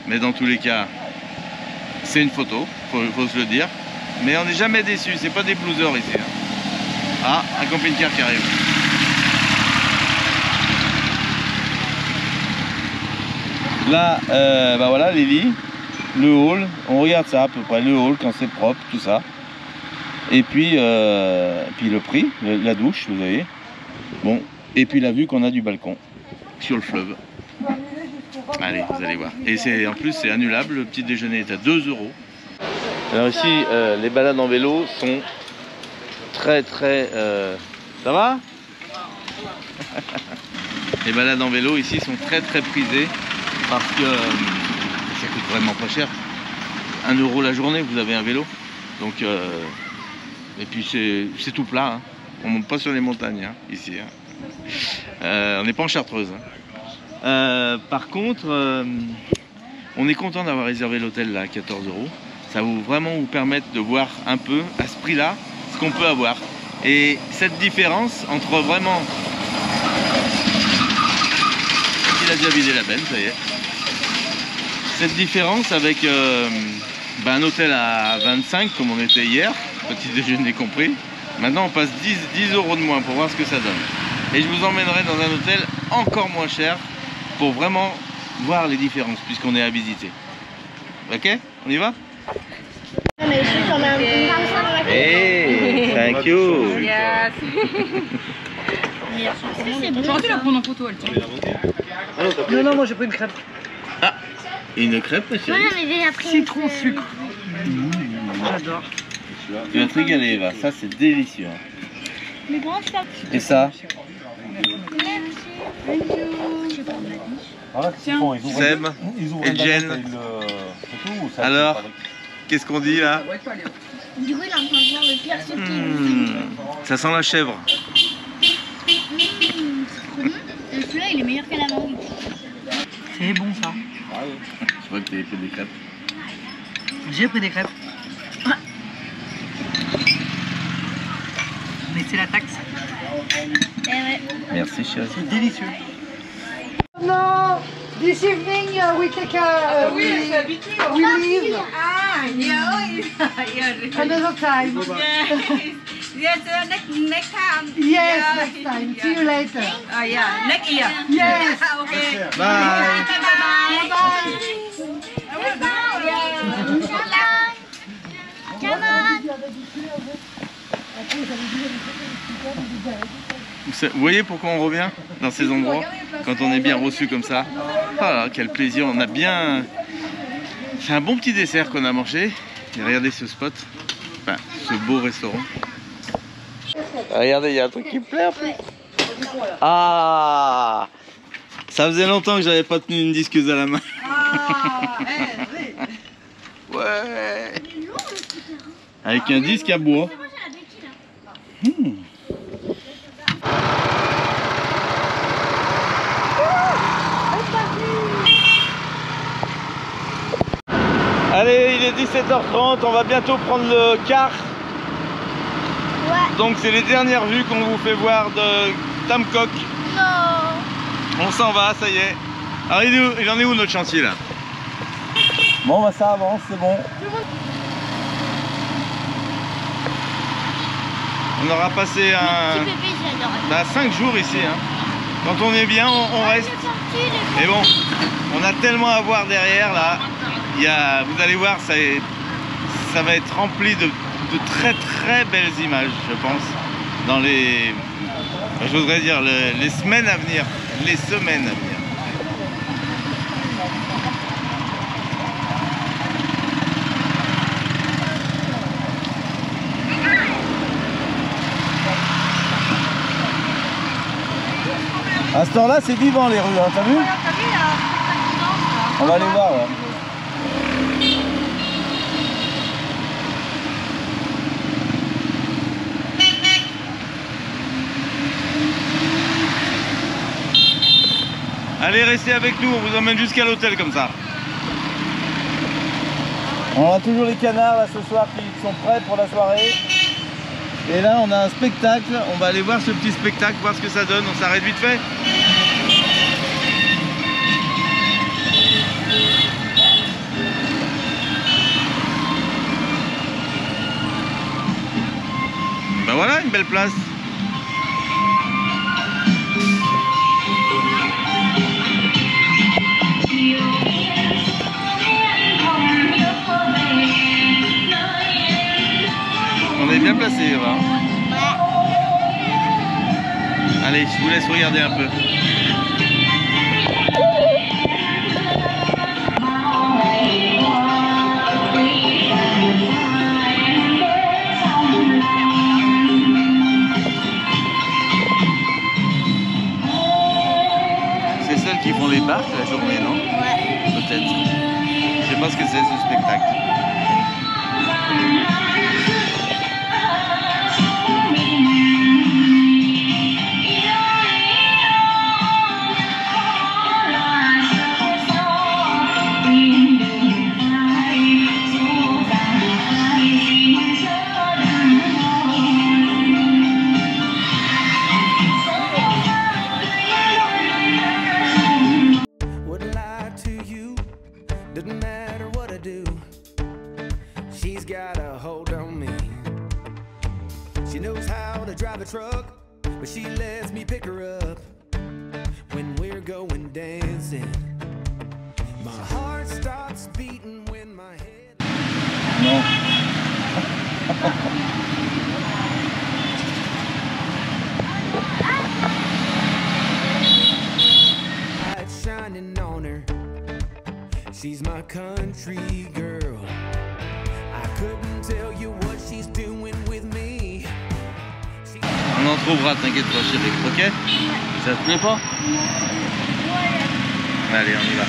[SPEAKER 2] Mais dans tous les cas, c'est une photo, faut se le dire. Mais on n'est jamais déçu, c'est pas des blouseurs ici. Ah, un camping-car qui arrive. Là, voilà les lits, le hall, on regarde ça à peu près, le hall quand c'est propre, tout ça. Et puis le prix, la douche, vous voyez. Bon, et puis la vue qu'on a du balcon sur le fleuve. Allez, vous allez voir. Et en plus c'est annulable, le petit déjeuner est à 2 €. Alors ici, les balades en vélo sont très... Ça va? Les balades en vélo ici sont très prisées. Parce que ça coûte vraiment pas cher. 1 € la journée, vous avez un vélo. Donc, et puis c'est tout plat. Hein. On monte pas sur les montagnes hein, ici. Hein. On n'est pas en Chartreuse. Hein. Par contre, on est content d'avoir réservé l'hôtel là à 14 €. Ça va vraiment vous permettre de voir un peu à ce prix-là ce qu'on peut avoir. Et cette différence entre vraiment... Il a déjà vidé la benne, ça y est. Cette différence avec un hôtel à 25 comme on était hier, petit déjeuner compris, maintenant on passe 10 € de moins pour voir ce que ça donne. Et je vous emmènerai dans un hôtel encore moins cher pour vraiment voir les différences puisqu'on est à visiter. Ok? On y va? Hey, thank you.
[SPEAKER 6] Yes. J'aurais dû la prendre en photo, elle tient.
[SPEAKER 1] Non, moi j'ai pris une crêpe.
[SPEAKER 2] Ah, une crêpe, chérie.
[SPEAKER 3] Voilà, mais j'ai appris.
[SPEAKER 1] Citron, sucre. J'adore.
[SPEAKER 2] Tu vas te régaler, Eva. Ça, c'est délicieux.
[SPEAKER 3] Mais comment tu fais?
[SPEAKER 2] Et ça? Seb et Jen. Alors, qu'est-ce qu'on dit là?
[SPEAKER 3] Du coup, il est en train de voir le pire sucre.
[SPEAKER 2] Ça sent la chèvre.
[SPEAKER 3] Et celui-là, il est meilleur que la mangue.
[SPEAKER 1] C'est bon ça.
[SPEAKER 2] Je crois que tu avais fait des crêpes.
[SPEAKER 1] J'ai pris des crêpes. Mais c'est la taxe.
[SPEAKER 3] Eh ouais.
[SPEAKER 2] Merci, chérie.
[SPEAKER 1] C'est délicieux. No, this evening we take a we leave
[SPEAKER 5] Ah, yeah.
[SPEAKER 1] another time.
[SPEAKER 5] Yes, next time.
[SPEAKER 1] Yes, next time. See you later.
[SPEAKER 5] Oh, yeah, next year.
[SPEAKER 1] Yes.
[SPEAKER 5] Okay.
[SPEAKER 2] Bye. Vous voyez pourquoi on revient dans ces endroits quand on est bien reçu comme ça? Ah là, quel plaisir, on a bien... C'est un bon petit dessert qu'on a mangé. Et regardez ce spot, enfin ce beau restaurant. Regardez, il y a un truc qui me plaît en plus. Ah, ça faisait longtemps que j'avais pas tenu une disqueuse à la main. Ouais. Avec un disque à bois. Allez, il est 17h30, on va bientôt prendre le car.
[SPEAKER 3] Ouais.
[SPEAKER 2] Donc c'est les dernières vues qu'on vous fait voir de Tamcock.
[SPEAKER 3] Non.
[SPEAKER 2] On s'en va, ça y est. Alors il en est où notre chantier là? Bon bah ça avance, c'est bon. On aura passé un...
[SPEAKER 3] Petit bébé, j'adore.
[SPEAKER 2] 5 jours ici. Hein. Quand on est bien, on reste. Mais bon, on a tellement à voir derrière là. Vous allez voir, ça va être rempli de très belles images, je pense, dans les, je voudrais dire, les semaines à venir, les semaines à venir. À ce temps-là, c'est vivant les rues, hein, t'as vu? On va aller voir. Ouais. Allez, restez avec nous, on vous emmène jusqu'à l'hôtel comme ça. On a toujours les canards là ce soir qui sont prêts pour la soirée. Et là on a un spectacle, on va aller voir ce petit spectacle, voir ce que ça donne, on s'arrête vite fait. Ben voilà, une belle place. On est bien placé, Eva. Allez, je vous laisse regarder un peu. C'est celles qui font les barques la journée, non? Ouais. Peut-être. Je sais pas ce que c'est ce spectacle.
[SPEAKER 7] Doesn't matter what I do, she's got a hold on me. She knows how to drive a truck, but she lets me pick her up when we're going dancing. My heart stops beating when my head...
[SPEAKER 2] Non.
[SPEAKER 7] Light shining on her. She's my country girl. I couldn't tell you what she's doing with me.
[SPEAKER 2] On en trouvera, t'inquiète pas chérie, ok? Ça te plaît pas? Allez, on y va.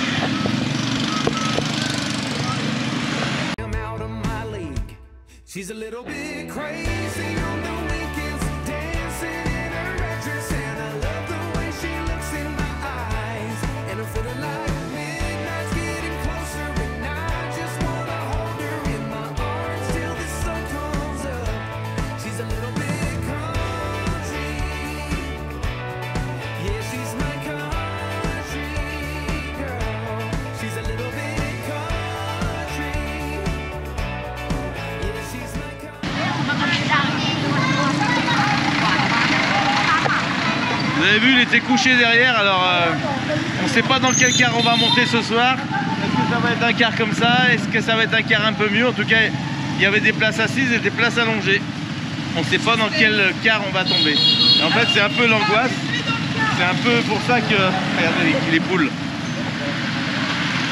[SPEAKER 7] I'm out of my league. She's a little bit crazy on the weekends, dancing in her red dress, and I love the way she looks in my eyes, and I'm feeling like
[SPEAKER 2] vous avez vu, il était couché derrière, alors on ne sait pas dans quel car on va monter ce soir. Est-ce que ça va être un car comme ça? Est-ce que ça va être un car un peu mieux? En tout cas, il y avait des places assises et des places allongées. On ne sait pas dans quel car on va tomber. Et en fait, c'est un peu l'angoisse. C'est un peu pour ça que... Regardez les poules.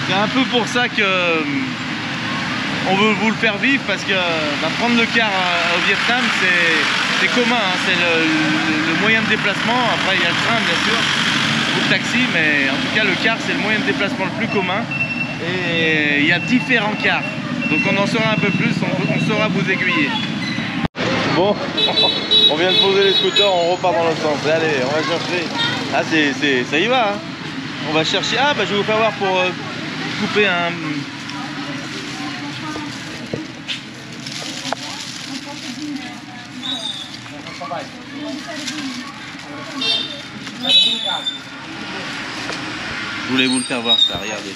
[SPEAKER 2] C'est un peu pour ça que... on veut vous le faire vivre, parce que prendre le car au Vietnam, c'est commun, hein, c'est le moyen de déplacement. Après il y a le train bien sûr, ou le taxi, mais en tout cas le car c'est le moyen de déplacement le plus commun. Et il y a différents cars, donc on en saura un peu plus, on saura vous aiguiller. Bon, on vient de poser les scooters, on repart dans l'autre sens. Allez, on va chercher. Ah ça y va, hein. On va chercher. Ah bah je vais vous faire voir pour couper un... Je voulais vous le faire voir ça, regardez.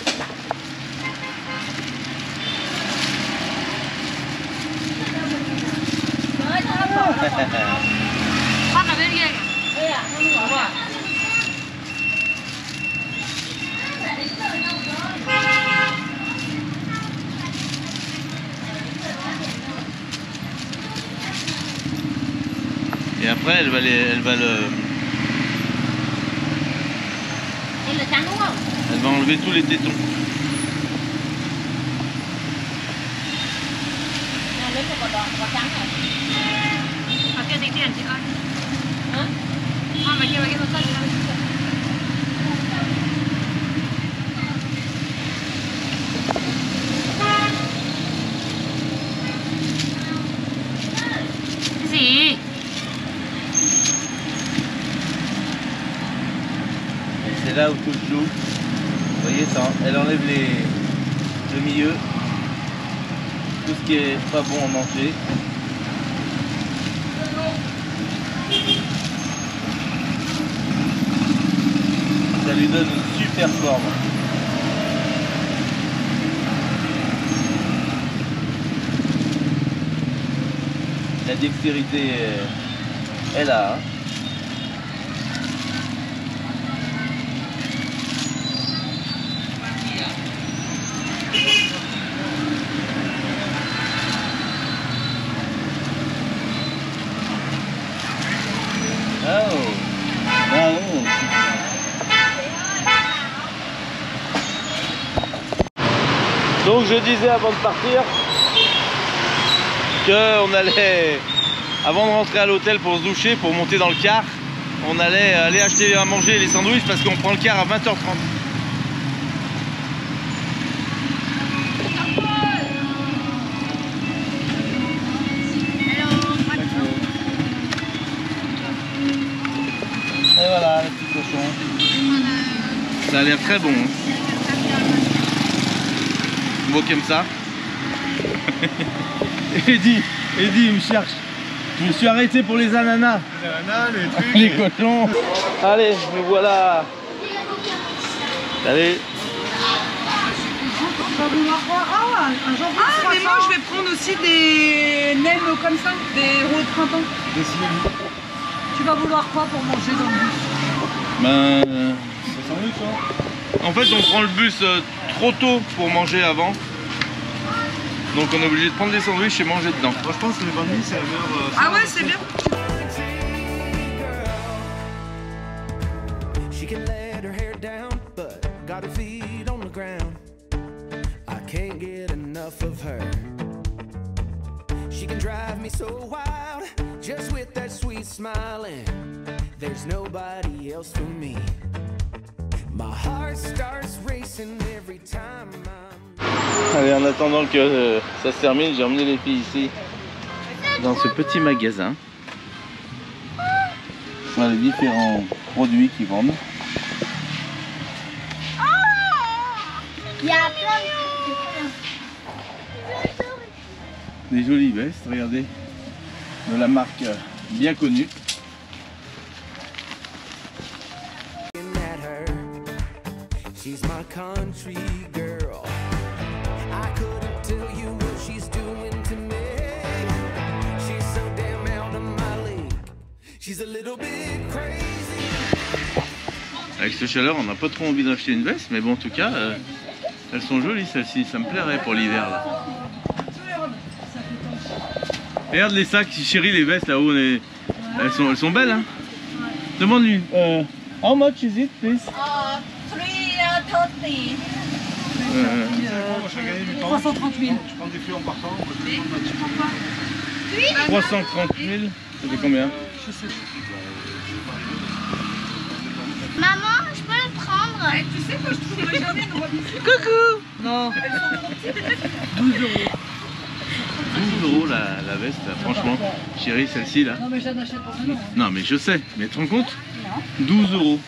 [SPEAKER 2] Et après elle va elle va enlever tous les tétons. C'est là où caoutchouc. Vous voyez ça, elle enlève le milieu, tout ce qui est pas bon à manger. Ça lui donne une super forme. La dextérité est là. Hein. Donc je disais avant de partir qu'on allait, avant de rentrer à l'hôtel pour se doucher, pour monter dans le car, on allait aller acheter à manger les sandwichs parce qu'on prend le car à 20h30. Et voilà les petits cochons. Ça a l'air très bon. Moi qui aime ça. Eddie il me cherche. Je me suis arrêté pour les ananas.
[SPEAKER 4] Les ananas, les trucs.
[SPEAKER 2] Les cochons. Allez, nous voilà. Allez.
[SPEAKER 6] Ah, mais moi je vais prendre aussi des nems comme ça, des roues de printemps.
[SPEAKER 1] Tu vas vouloir quoi pour manger dans le bus?
[SPEAKER 2] Ben, en fait, on prend le bus trop tôt pour manger avant. Donc on est obligé de prendre des sandwichs et manger dedans.
[SPEAKER 4] Moi je pense que les banh mi c'est la meilleure.
[SPEAKER 6] Ah ouais, c'est bien.
[SPEAKER 7] She can let her hair down, but got her feet on the ground. I can't get enough of her. She can drive me so wild, just with that sweet smile, and there's nobody else for me. My heart starts racing every time
[SPEAKER 2] Allez, en attendant que ça se termine, j'ai emmené les filles ici, dans ce petit magasin. Voilà les différents produits qu'ils vendent.
[SPEAKER 3] Il y a plein de...
[SPEAKER 2] Des jolies vestes, regardez, de la marque bien connue.
[SPEAKER 7] at her. She's my country girl. I couldn't tell you what she's doing to me. She's so damn out of my league. She's a little bit crazy.
[SPEAKER 2] Avec cette chaleur, on n'a pas trop envie d'acheter une veste, mais bon, en tout cas, elles sont jolies celles-ci, ça me plairait pour l'hiver là. Regarde les sacs, chérie, les vestes là-haut, elles sont belles, hein. Demande-lui, how much is it, please?
[SPEAKER 5] 330.
[SPEAKER 1] 330 000.
[SPEAKER 4] Je prends des flux en partant.
[SPEAKER 2] 330 000, ça fait combien?
[SPEAKER 1] Je sais pas.
[SPEAKER 3] Maman, je peux le prendre?
[SPEAKER 6] Tu sais que je trouverai jamais une robe ici.
[SPEAKER 1] Coucou. Non. 12 euros.
[SPEAKER 2] 12 euros la veste, là, franchement. Chérie, celle-ci là.
[SPEAKER 1] Non mais je n'achète pas maintenant.
[SPEAKER 2] Non mais je sais, mais tu te rends compte? 12 euros.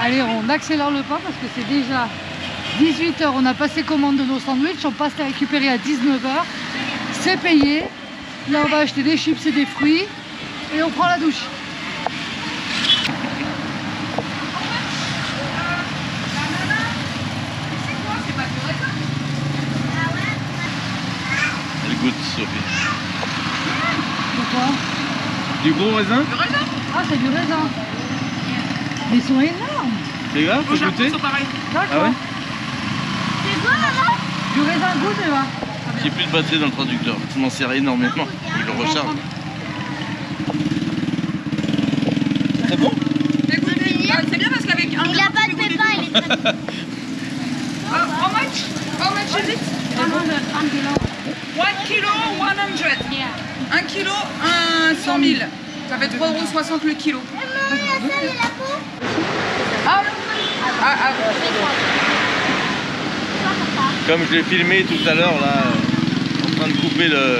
[SPEAKER 1] Allez, on accélère le pas parce que c'est déjà 18 h. On a passé commande de nos sandwichs, on passe les récupérer à 19 h. C'est payé. Là, on va acheter des chips et des fruits et on prend la douche.
[SPEAKER 2] Elle goûte, Sophie.
[SPEAKER 1] Pourquoi?
[SPEAKER 2] Du gros raisin?
[SPEAKER 1] Ah, c'est du raisin. Mais ils sont énormes.
[SPEAKER 2] C'est grave, faut goûter?
[SPEAKER 6] Ils sont pareils.
[SPEAKER 1] D'accord.
[SPEAKER 2] Ah ouais?
[SPEAKER 3] C'est quoi, maman?
[SPEAKER 1] Du raisin goûte, Eva.
[SPEAKER 2] J'ai plus de batterie dans le traducteur, je m'en sers énormément. Je le recharge. C'est bon?
[SPEAKER 6] Écoutez, c'est bien parce qu'avec un.
[SPEAKER 3] Il a pas de pépins, il est très...
[SPEAKER 6] How much? How much is it? 1 kilo, 100. 1 kilo, 100 000. Ça fait 3,60 € le kilo.
[SPEAKER 3] Maman, il y a ça, il y a la peau.
[SPEAKER 2] Comme je l'ai filmé tout à l'heure là, couper le...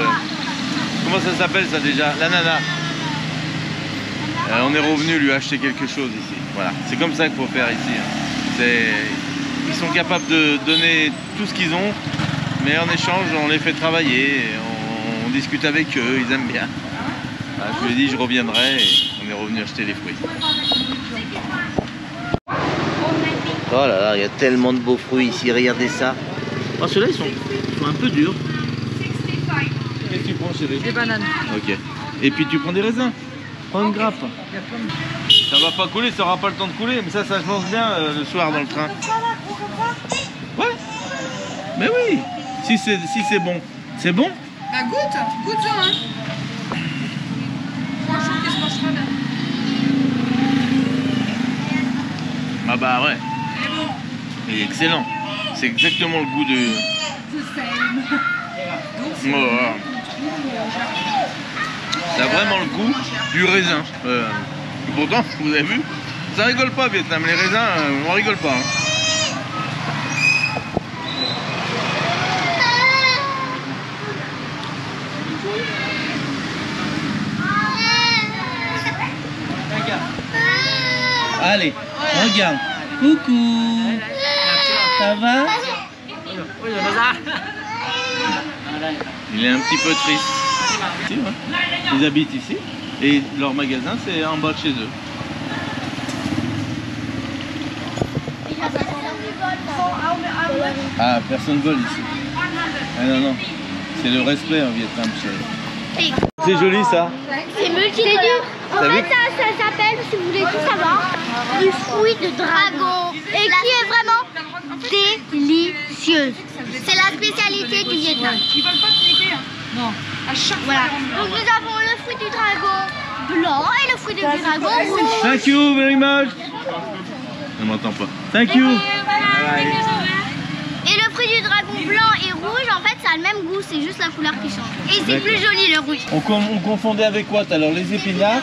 [SPEAKER 2] Comment ça s'appelle ça déjà? L'ananas. On est revenu lui acheter quelque chose ici. Voilà, c'est comme ça qu'il faut faire ici. Ils sont capables de donner tout ce qu'ils ont, mais en échange, on les fait travailler, on discute avec eux, ils aiment bien. Voilà, je lui ai dit, je reviendrai et on est revenu acheter les fruits. Oh là là, il y a tellement de beaux fruits ici, regardez ça. Oh, ceux-là, ils sont un peu durs. Qu'est-ce que tu prends, chérie?
[SPEAKER 1] Des bananes.
[SPEAKER 2] Ok. Et puis tu prends des raisins. Prends une grappe. Ça va pas couler, ça aura pas le temps de couler, mais ça se lance bien le soir dans le train. Ouais. Mais oui. Si c'est bon. C'est bon?
[SPEAKER 6] Bah goûte-en hein. Franchement, qu'est-ce qu'on se fait?
[SPEAKER 2] Ah bah ouais. Il est excellent. C'est exactement le goût de... Oh, ouais. Ça a vraiment le goût du raisin. Pourtant, vous avez vu, ça rigole pas Vietnam. Les raisins, on rigole pas. Hein. Allez, regarde. Coucou. Ça va? Il est un petit peu triste. Si, ouais. Ils habitent ici et leur magasin c'est en bas de chez eux. Ah, personne vole ici. Ah non, non. C'est le respect en Vietnam, chérie. C'est joli ça.
[SPEAKER 3] C'est multicolore. En fait, ça s'appelle, si vous voulez tout savoir, du fruit de dragon. Et qui est vraiment délicieuse. C'est la spécialité du Vietnam.
[SPEAKER 6] Ils veulent pas te niquer.
[SPEAKER 1] Non.
[SPEAKER 6] À chaque
[SPEAKER 3] Voilà.
[SPEAKER 6] fois.
[SPEAKER 3] Donc nous avons le fruit du dragon blanc et le fruit du dragon rouge.
[SPEAKER 2] Thank you very much. On m'entend pas. Thank you.
[SPEAKER 3] Et le fruit du dragon blanc et rouge, en fait, ça a le même goût, c'est juste la couleur qui change. Et c'est plus joli le rouge.
[SPEAKER 2] On confondait avec quoi alors les épinards?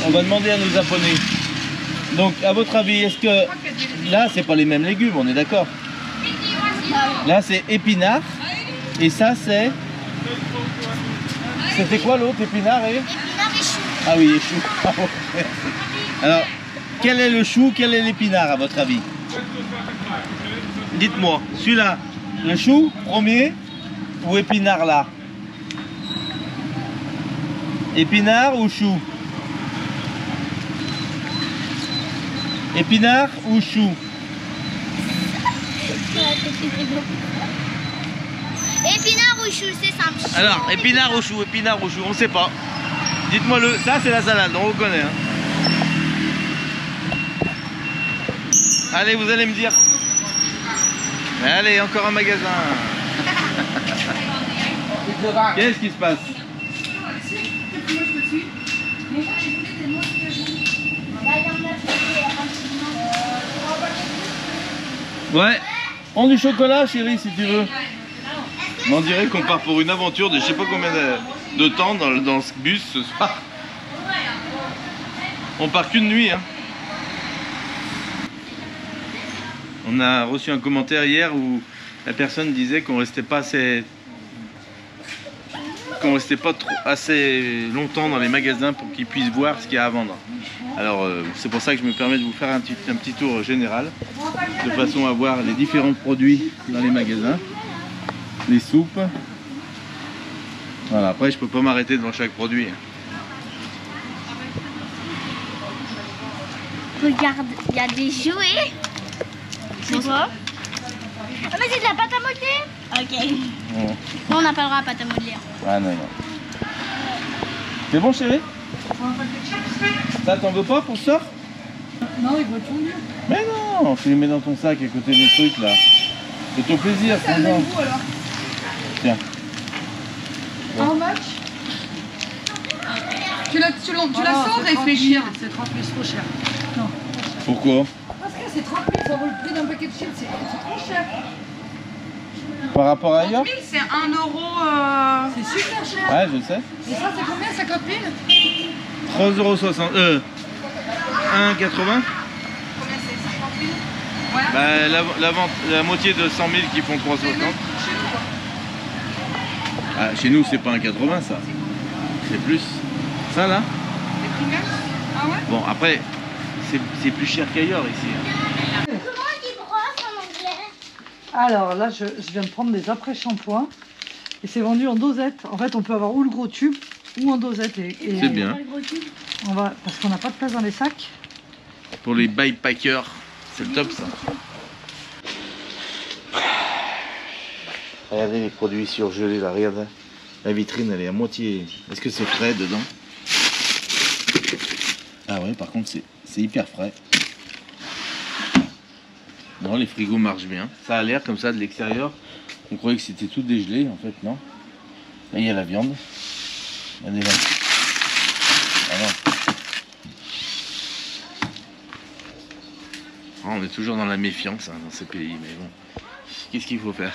[SPEAKER 2] On va demander à nos japonais. Donc à votre avis, est-ce que là c'est pas les mêmes légumes, on est d'accord? Là c'est épinards et ça c'est... C'était quoi l'autre, épinard et...
[SPEAKER 3] Épinard et chou.
[SPEAKER 2] Ah oui, les choux. Ah ouais. Alors, quel est le chou, quel est l'épinard à votre avis? Dites-moi, celui-là, le chou premier ou épinard là? Épinard ou chou? Épinard ou chou?
[SPEAKER 3] Épinard ou chou, c'est simple.
[SPEAKER 2] Alors, épinard ou chou, on sait pas. Dites-moi le. Ça, c'est la salade, on reconnaît. Hein. Allez, vous allez me dire. Allez, encore un magasin. Qu'est-ce qui se passe? Ouais, prends du chocolat, chérie, si tu veux. On dirait qu'on part pour une aventure de je sais pas combien de temps dans ce bus ce soir. On part qu'une nuit. Hein. On a reçu un commentaire hier où la personne disait qu'on restait pas assez longtemps dans les magasins pour qu'ils puissent voir ce qu'il y a à vendre. Alors c'est pour ça que je me permets de vous faire un petit tour général de façon à voir les différents produits dans les magasins, les soupes. Voilà, après je peux pas m'arrêter devant chaque produit.
[SPEAKER 3] Regarde, il y a des jouets. C'est quoi? Ah mais c'est de la pâte à modeler. Ok.
[SPEAKER 2] Bon.
[SPEAKER 3] Non, on n'a pas le droit à pâte à modeler.
[SPEAKER 2] Ah non, non. C'est bon chérie? Ça t'en veux pas pour ça?
[SPEAKER 1] Non, il va fondre.
[SPEAKER 2] Mais non, tu les mets dans ton sac à côté des trucs là. Fais-toi plaisir,
[SPEAKER 6] C'est le même goût alors.
[SPEAKER 2] Tiens.
[SPEAKER 6] How much? Tu la sens réfléchir.
[SPEAKER 1] C'est 30 000, c'est trop cher. Non.
[SPEAKER 2] Pourquoi?
[SPEAKER 1] Parce que c'est 30 000, ça vaut le prix d'un paquet de chips, c'est trop cher.
[SPEAKER 2] Par rapport à
[SPEAKER 6] 30
[SPEAKER 2] ailleurs?
[SPEAKER 6] 000, c'est 1 euro.
[SPEAKER 1] C'est super cher.
[SPEAKER 2] Ouais, je sais.
[SPEAKER 1] Et ça, c'est combien? 50 000?
[SPEAKER 2] 3,60 €. 1,80 €?
[SPEAKER 6] Combien c'est 50 000? Ouais.
[SPEAKER 2] Bah, la moitié de 100 000 qui font 3,60 €. Ah, chez nous, c'est pas un 80 ça. C'est plus. Ça là?
[SPEAKER 6] Les Pringles? Ah ouais?
[SPEAKER 2] Bon, après, c'est plus cher qu'ailleurs ici. Hein.
[SPEAKER 3] Comment on dit brosse en anglais?
[SPEAKER 1] Alors là, je viens de prendre des après-shampoings. Et c'est vendu en dosette. En fait, on peut avoir ou le gros tube ou en dosette.
[SPEAKER 2] C'est bien.
[SPEAKER 1] Parce qu'on n'a pas de place dans les sacs.
[SPEAKER 2] Pour les bikepackers, c'est le top ça. Regardez les produits surgelés là, regardez. La vitrine elle est à moitié. Est-ce que c'est frais dedans? Ah ouais, par contre c'est hyper frais. Non, les frigos marchent bien. Ça a l'air comme ça de l'extérieur. On croyait que c'était tout dégelé, en fait, non. Là, il y a la viande. Regardez là. Ah non. Ah, on est toujours dans la méfiance hein, dans ce pays, mais bon. Qu'est-ce qu'il faut faire?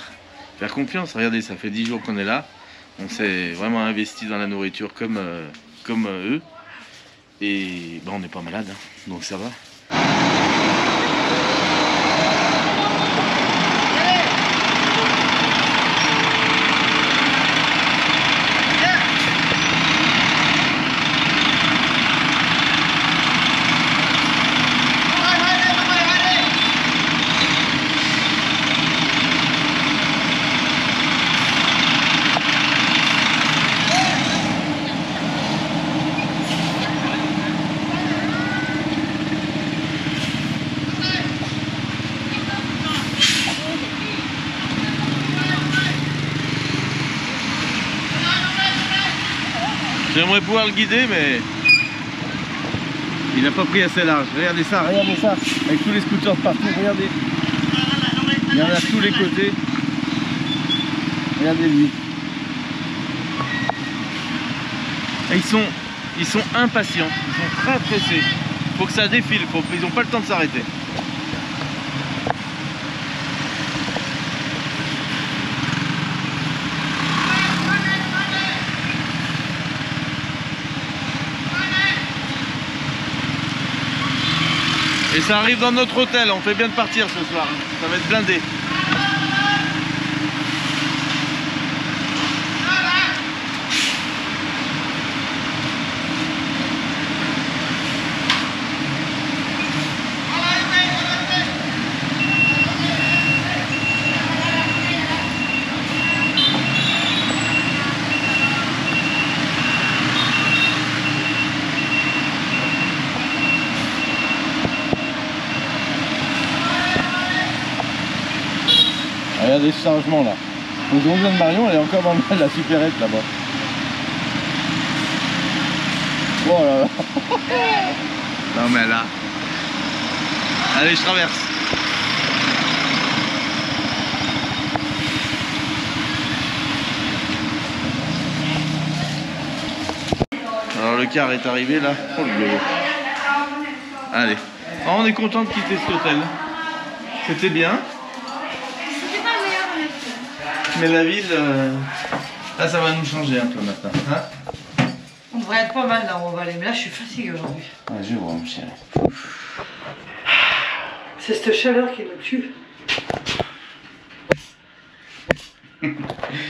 [SPEAKER 2] Faire confiance. Regardez, ça fait 10 jours qu'on est là. On s'est vraiment investi dans la nourriture comme eux. Et ben, on n'est pas malade, hein, donc ça va. J'aimerais pouvoir le guider, mais il n'a pas pris assez large. Regardez ça, avec tous les scooters partout, regardez. Il y en a à tous les côtés. Regardez lui. Et ils sont impatients, ils sont très pressés. Faut que ça défile, ils n'ont pas le temps de s'arrêter. Et ça arrive dans notre hôtel, on fait bien de partir ce soir, ça va être blindé. Regardez ce changement là. Le donjon de Marion, elle est encore dans la supérette là-bas. Oh là là. Non mais là. Allez, je traverse. Alors le car est arrivé là. Oh le globo. Allez. Oh, on est content de quitter cet hôtel. C'était bien. Mais la ville, là ça va nous changer un peu maintenant. Hein,
[SPEAKER 1] on devrait être pas mal là où on va aller, mais là je suis fatiguée aujourd'hui.
[SPEAKER 2] Ah, je vois mon chéri.
[SPEAKER 1] C'est cette chaleur qui me tue.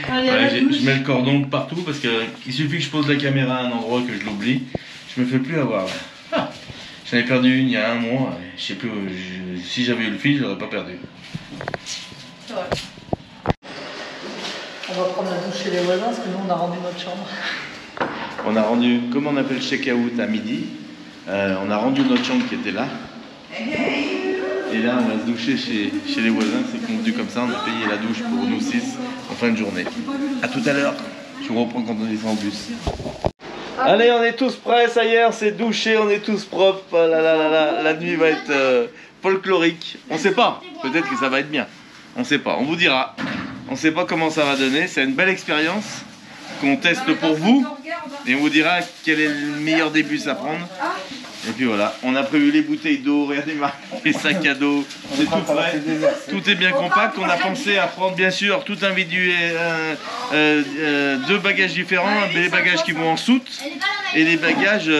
[SPEAKER 1] Allez,
[SPEAKER 2] ouais, je mets le cordon partout parce qu'il suffit que je pose la caméra à un endroit que je l'oublie. Je me fais plus avoir là. Ah, j'en ai perdu une il y a un mois. Je sais plus, si j'avais eu le fil, je l'aurais pas perdu.
[SPEAKER 1] C'est vrai. On va prendre la douche chez les voisins parce que nous on a rendu notre chambre.
[SPEAKER 2] On a rendu, comme on appelle check-out à midi, on a rendu notre chambre qui était là. Et là on va se doucher chez les voisins, c'est convenu comme ça, on a payé la douche pour nous 6 en fin de journée. A tout à l'heure, je vous reprends quand on descend en bus. Allez, on est tous prêts, ça y est, c'est douché, on est tous propres. Oh là là là là, la nuit va être folklorique. On sait pas, peut-être que ça va être bien. On sait pas, on vous dira. On sait pas comment ça va donner, c'est une belle expérience qu'on teste pour vous. Et on vous dira quel est le meilleur des bus à prendre. Et puis voilà, on a prévu les bouteilles d'eau, regardez les sacs à dos, c'est tout prêt. Tout est bien compact. On a pensé à prendre bien sûr tout individuel, 2 bagages différents, les bagages qui vont en soute et les bagages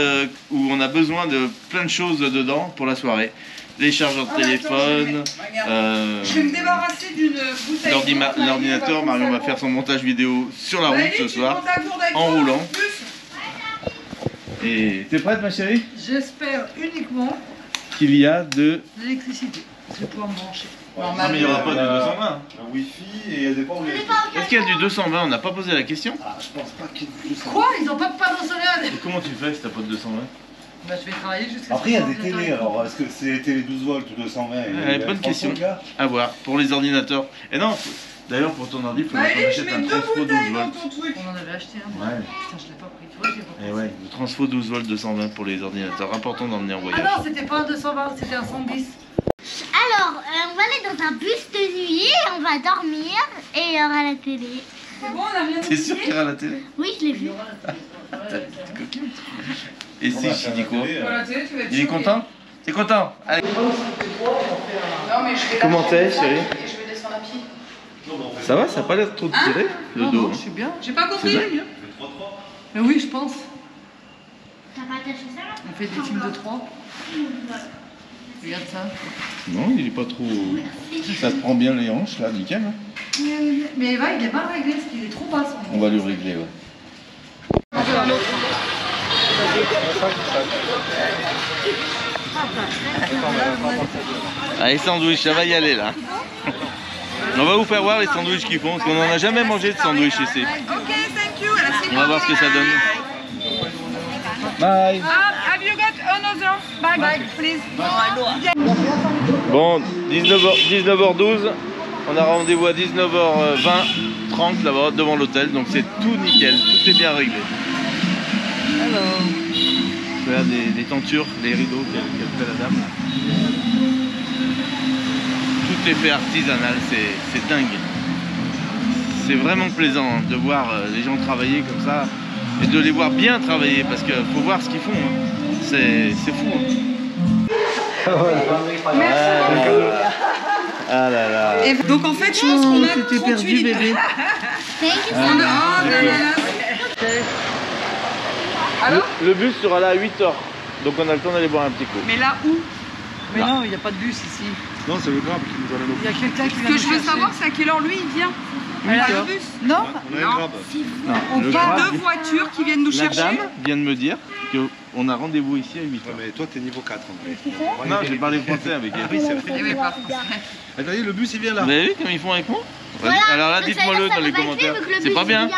[SPEAKER 2] où on a besoin de plein de choses dedans pour la soirée. les chargeurs de téléphone,
[SPEAKER 6] Je vais me débarrasser d'une bouteille.
[SPEAKER 2] l'ordinateur. Marion va faire son montage vidéo sur la route ce soir, en roulant. Et t'es prête ma chérie?
[SPEAKER 1] J'espère uniquement
[SPEAKER 2] Qu'il y a de...
[SPEAKER 1] l'électricité. Je vais pouvoir me brancher.
[SPEAKER 2] Non mais il n'y aura pas de 220.
[SPEAKER 4] Un wifi et elle dépend où il est.
[SPEAKER 2] Est-ce qu'il y a du 220? On n'a pas posé la question.
[SPEAKER 4] Ah, je pense pas qu'il y ait du 220.
[SPEAKER 1] Quoi? Ils n'ont pas de panneau solaire?
[SPEAKER 2] Et comment tu fais si t'as pas de 220?
[SPEAKER 1] Bah, je vais travailler jusqu'à...
[SPEAKER 4] Après, il y a des télés, alors est-ce que c'est les télés 12 volts ou 220?
[SPEAKER 2] Bonne question. À voir. Pour les ordinateurs. Et non, d'ailleurs pour ton ordi, il faudrait qu'on achète un transfo 12 volts.
[SPEAKER 1] On en avait acheté un.
[SPEAKER 2] Ouais.
[SPEAKER 1] Putain, je l'ai pas pris. Tu vois, je l'ai pas pris.
[SPEAKER 2] Et ouais, le transfo 12 volts 220 pour les ordinateurs. Important d'emmener en
[SPEAKER 1] Ah
[SPEAKER 2] voyage.
[SPEAKER 1] non, c'était pas un 220, c'était un 110.
[SPEAKER 3] Alors, on va aller dans un bus de nuit, on va dormir et il y aura la télé.
[SPEAKER 6] C'est bon, on a rien
[SPEAKER 2] T'es sûr qu'il y aura la télé?
[SPEAKER 3] Oui, je l'ai vu.
[SPEAKER 2] T'es coquine. Et si, il dit quoi?
[SPEAKER 6] Voilà, tu sais, tu vas être
[SPEAKER 2] Il est
[SPEAKER 6] choqué.
[SPEAKER 2] content? T'es content? Allez.
[SPEAKER 6] Non, mais je vais
[SPEAKER 2] Comment t'es,
[SPEAKER 6] lâcher
[SPEAKER 2] chérie?
[SPEAKER 6] et je vais descendre à pied.
[SPEAKER 2] Ça va? Ça n'a pas l'air trop tiré le
[SPEAKER 1] Non,
[SPEAKER 2] dos.
[SPEAKER 1] non,
[SPEAKER 2] hein.
[SPEAKER 1] je suis bien.
[SPEAKER 6] J'ai pas
[SPEAKER 2] C'est
[SPEAKER 6] compris.
[SPEAKER 2] vrai.
[SPEAKER 1] Mais oui, je pense.
[SPEAKER 3] T'as pas attaché ça là?
[SPEAKER 1] On fait des films de 3. Regarde ça.
[SPEAKER 2] Non, il est pas trop... Ça se prend bien les hanches là, nickel. Hein.
[SPEAKER 1] Mais Eva, il est mal réglé parce qu'il est trop bas.
[SPEAKER 2] On va le régler, ouais.
[SPEAKER 1] On fait un autre.
[SPEAKER 2] Allez, sandwich, ça va y aller là. On va vous faire voir les sandwichs qu'ils font, parce qu'on n'en a jamais mangé de sandwich ici.
[SPEAKER 6] Ok, thank you.
[SPEAKER 2] On va voir ce que ça donne. Bye.
[SPEAKER 6] Have you got another bag, please?
[SPEAKER 2] Bon, 19h12, on a rendez-vous à 19h20, 30 là-bas devant l'hôtel, donc c'est tout nickel, tout est bien réglé. Alors, voilà des tentures, les rideaux qu'elle fait la dame. Tout est fait artisanal, c'est dingue. C'est vraiment plaisant hein, de voir les gens travailler comme ça et de les voir bien travailler parce qu'il faut voir ce qu'ils font. Hein. C'est fou. Hein. Ah là là.
[SPEAKER 6] Et donc en fait, je pense qu'on a
[SPEAKER 1] C'était
[SPEAKER 6] 38
[SPEAKER 1] perdu,
[SPEAKER 6] litres.
[SPEAKER 1] bébé.
[SPEAKER 3] Thank you
[SPEAKER 6] Oh
[SPEAKER 3] so much.
[SPEAKER 6] là là là. Alors?
[SPEAKER 2] Le bus sera là à 8h, donc on a le temps d'aller boire un petit coup.
[SPEAKER 6] Mais là où?
[SPEAKER 1] Mais non, il n'y a pas de bus ici.
[SPEAKER 4] Non, c'est le grave qui nous a
[SPEAKER 1] Il y a quelqu'un qui
[SPEAKER 6] Ce
[SPEAKER 1] vient
[SPEAKER 6] que
[SPEAKER 1] nous
[SPEAKER 6] je veux
[SPEAKER 1] chercher.
[SPEAKER 6] savoir, c'est à quelle heure lui il vient.
[SPEAKER 1] Alors,
[SPEAKER 6] Pas le bus.
[SPEAKER 1] Non,
[SPEAKER 4] On a un grave.
[SPEAKER 2] Non,
[SPEAKER 6] On
[SPEAKER 2] le
[SPEAKER 6] parle
[SPEAKER 2] grave,
[SPEAKER 6] de voitures qui viennent nous
[SPEAKER 2] la
[SPEAKER 6] chercher.
[SPEAKER 2] dame vient de me dire qu'on a rendez-vous ici à 8h.
[SPEAKER 4] Ouais, mais toi, t'es niveau 4 en fait.
[SPEAKER 2] Non, j'ai parlé français avec elle.
[SPEAKER 4] Oui, c'est vrai.
[SPEAKER 6] Eh oui, pas.
[SPEAKER 4] Elle t'a dit, le bus il vient là.
[SPEAKER 2] Vous avez vu comme ils font avec moi?
[SPEAKER 3] Voilà,
[SPEAKER 2] Alors là,
[SPEAKER 3] donc ça
[SPEAKER 2] dites-moi
[SPEAKER 3] veut
[SPEAKER 2] le
[SPEAKER 3] dire
[SPEAKER 2] dans
[SPEAKER 3] que
[SPEAKER 2] les
[SPEAKER 3] ça va pas être
[SPEAKER 2] commentaires.
[SPEAKER 3] fait, vu que le
[SPEAKER 2] C'est
[SPEAKER 3] bus,
[SPEAKER 2] pas
[SPEAKER 3] il
[SPEAKER 2] bien?
[SPEAKER 3] vient.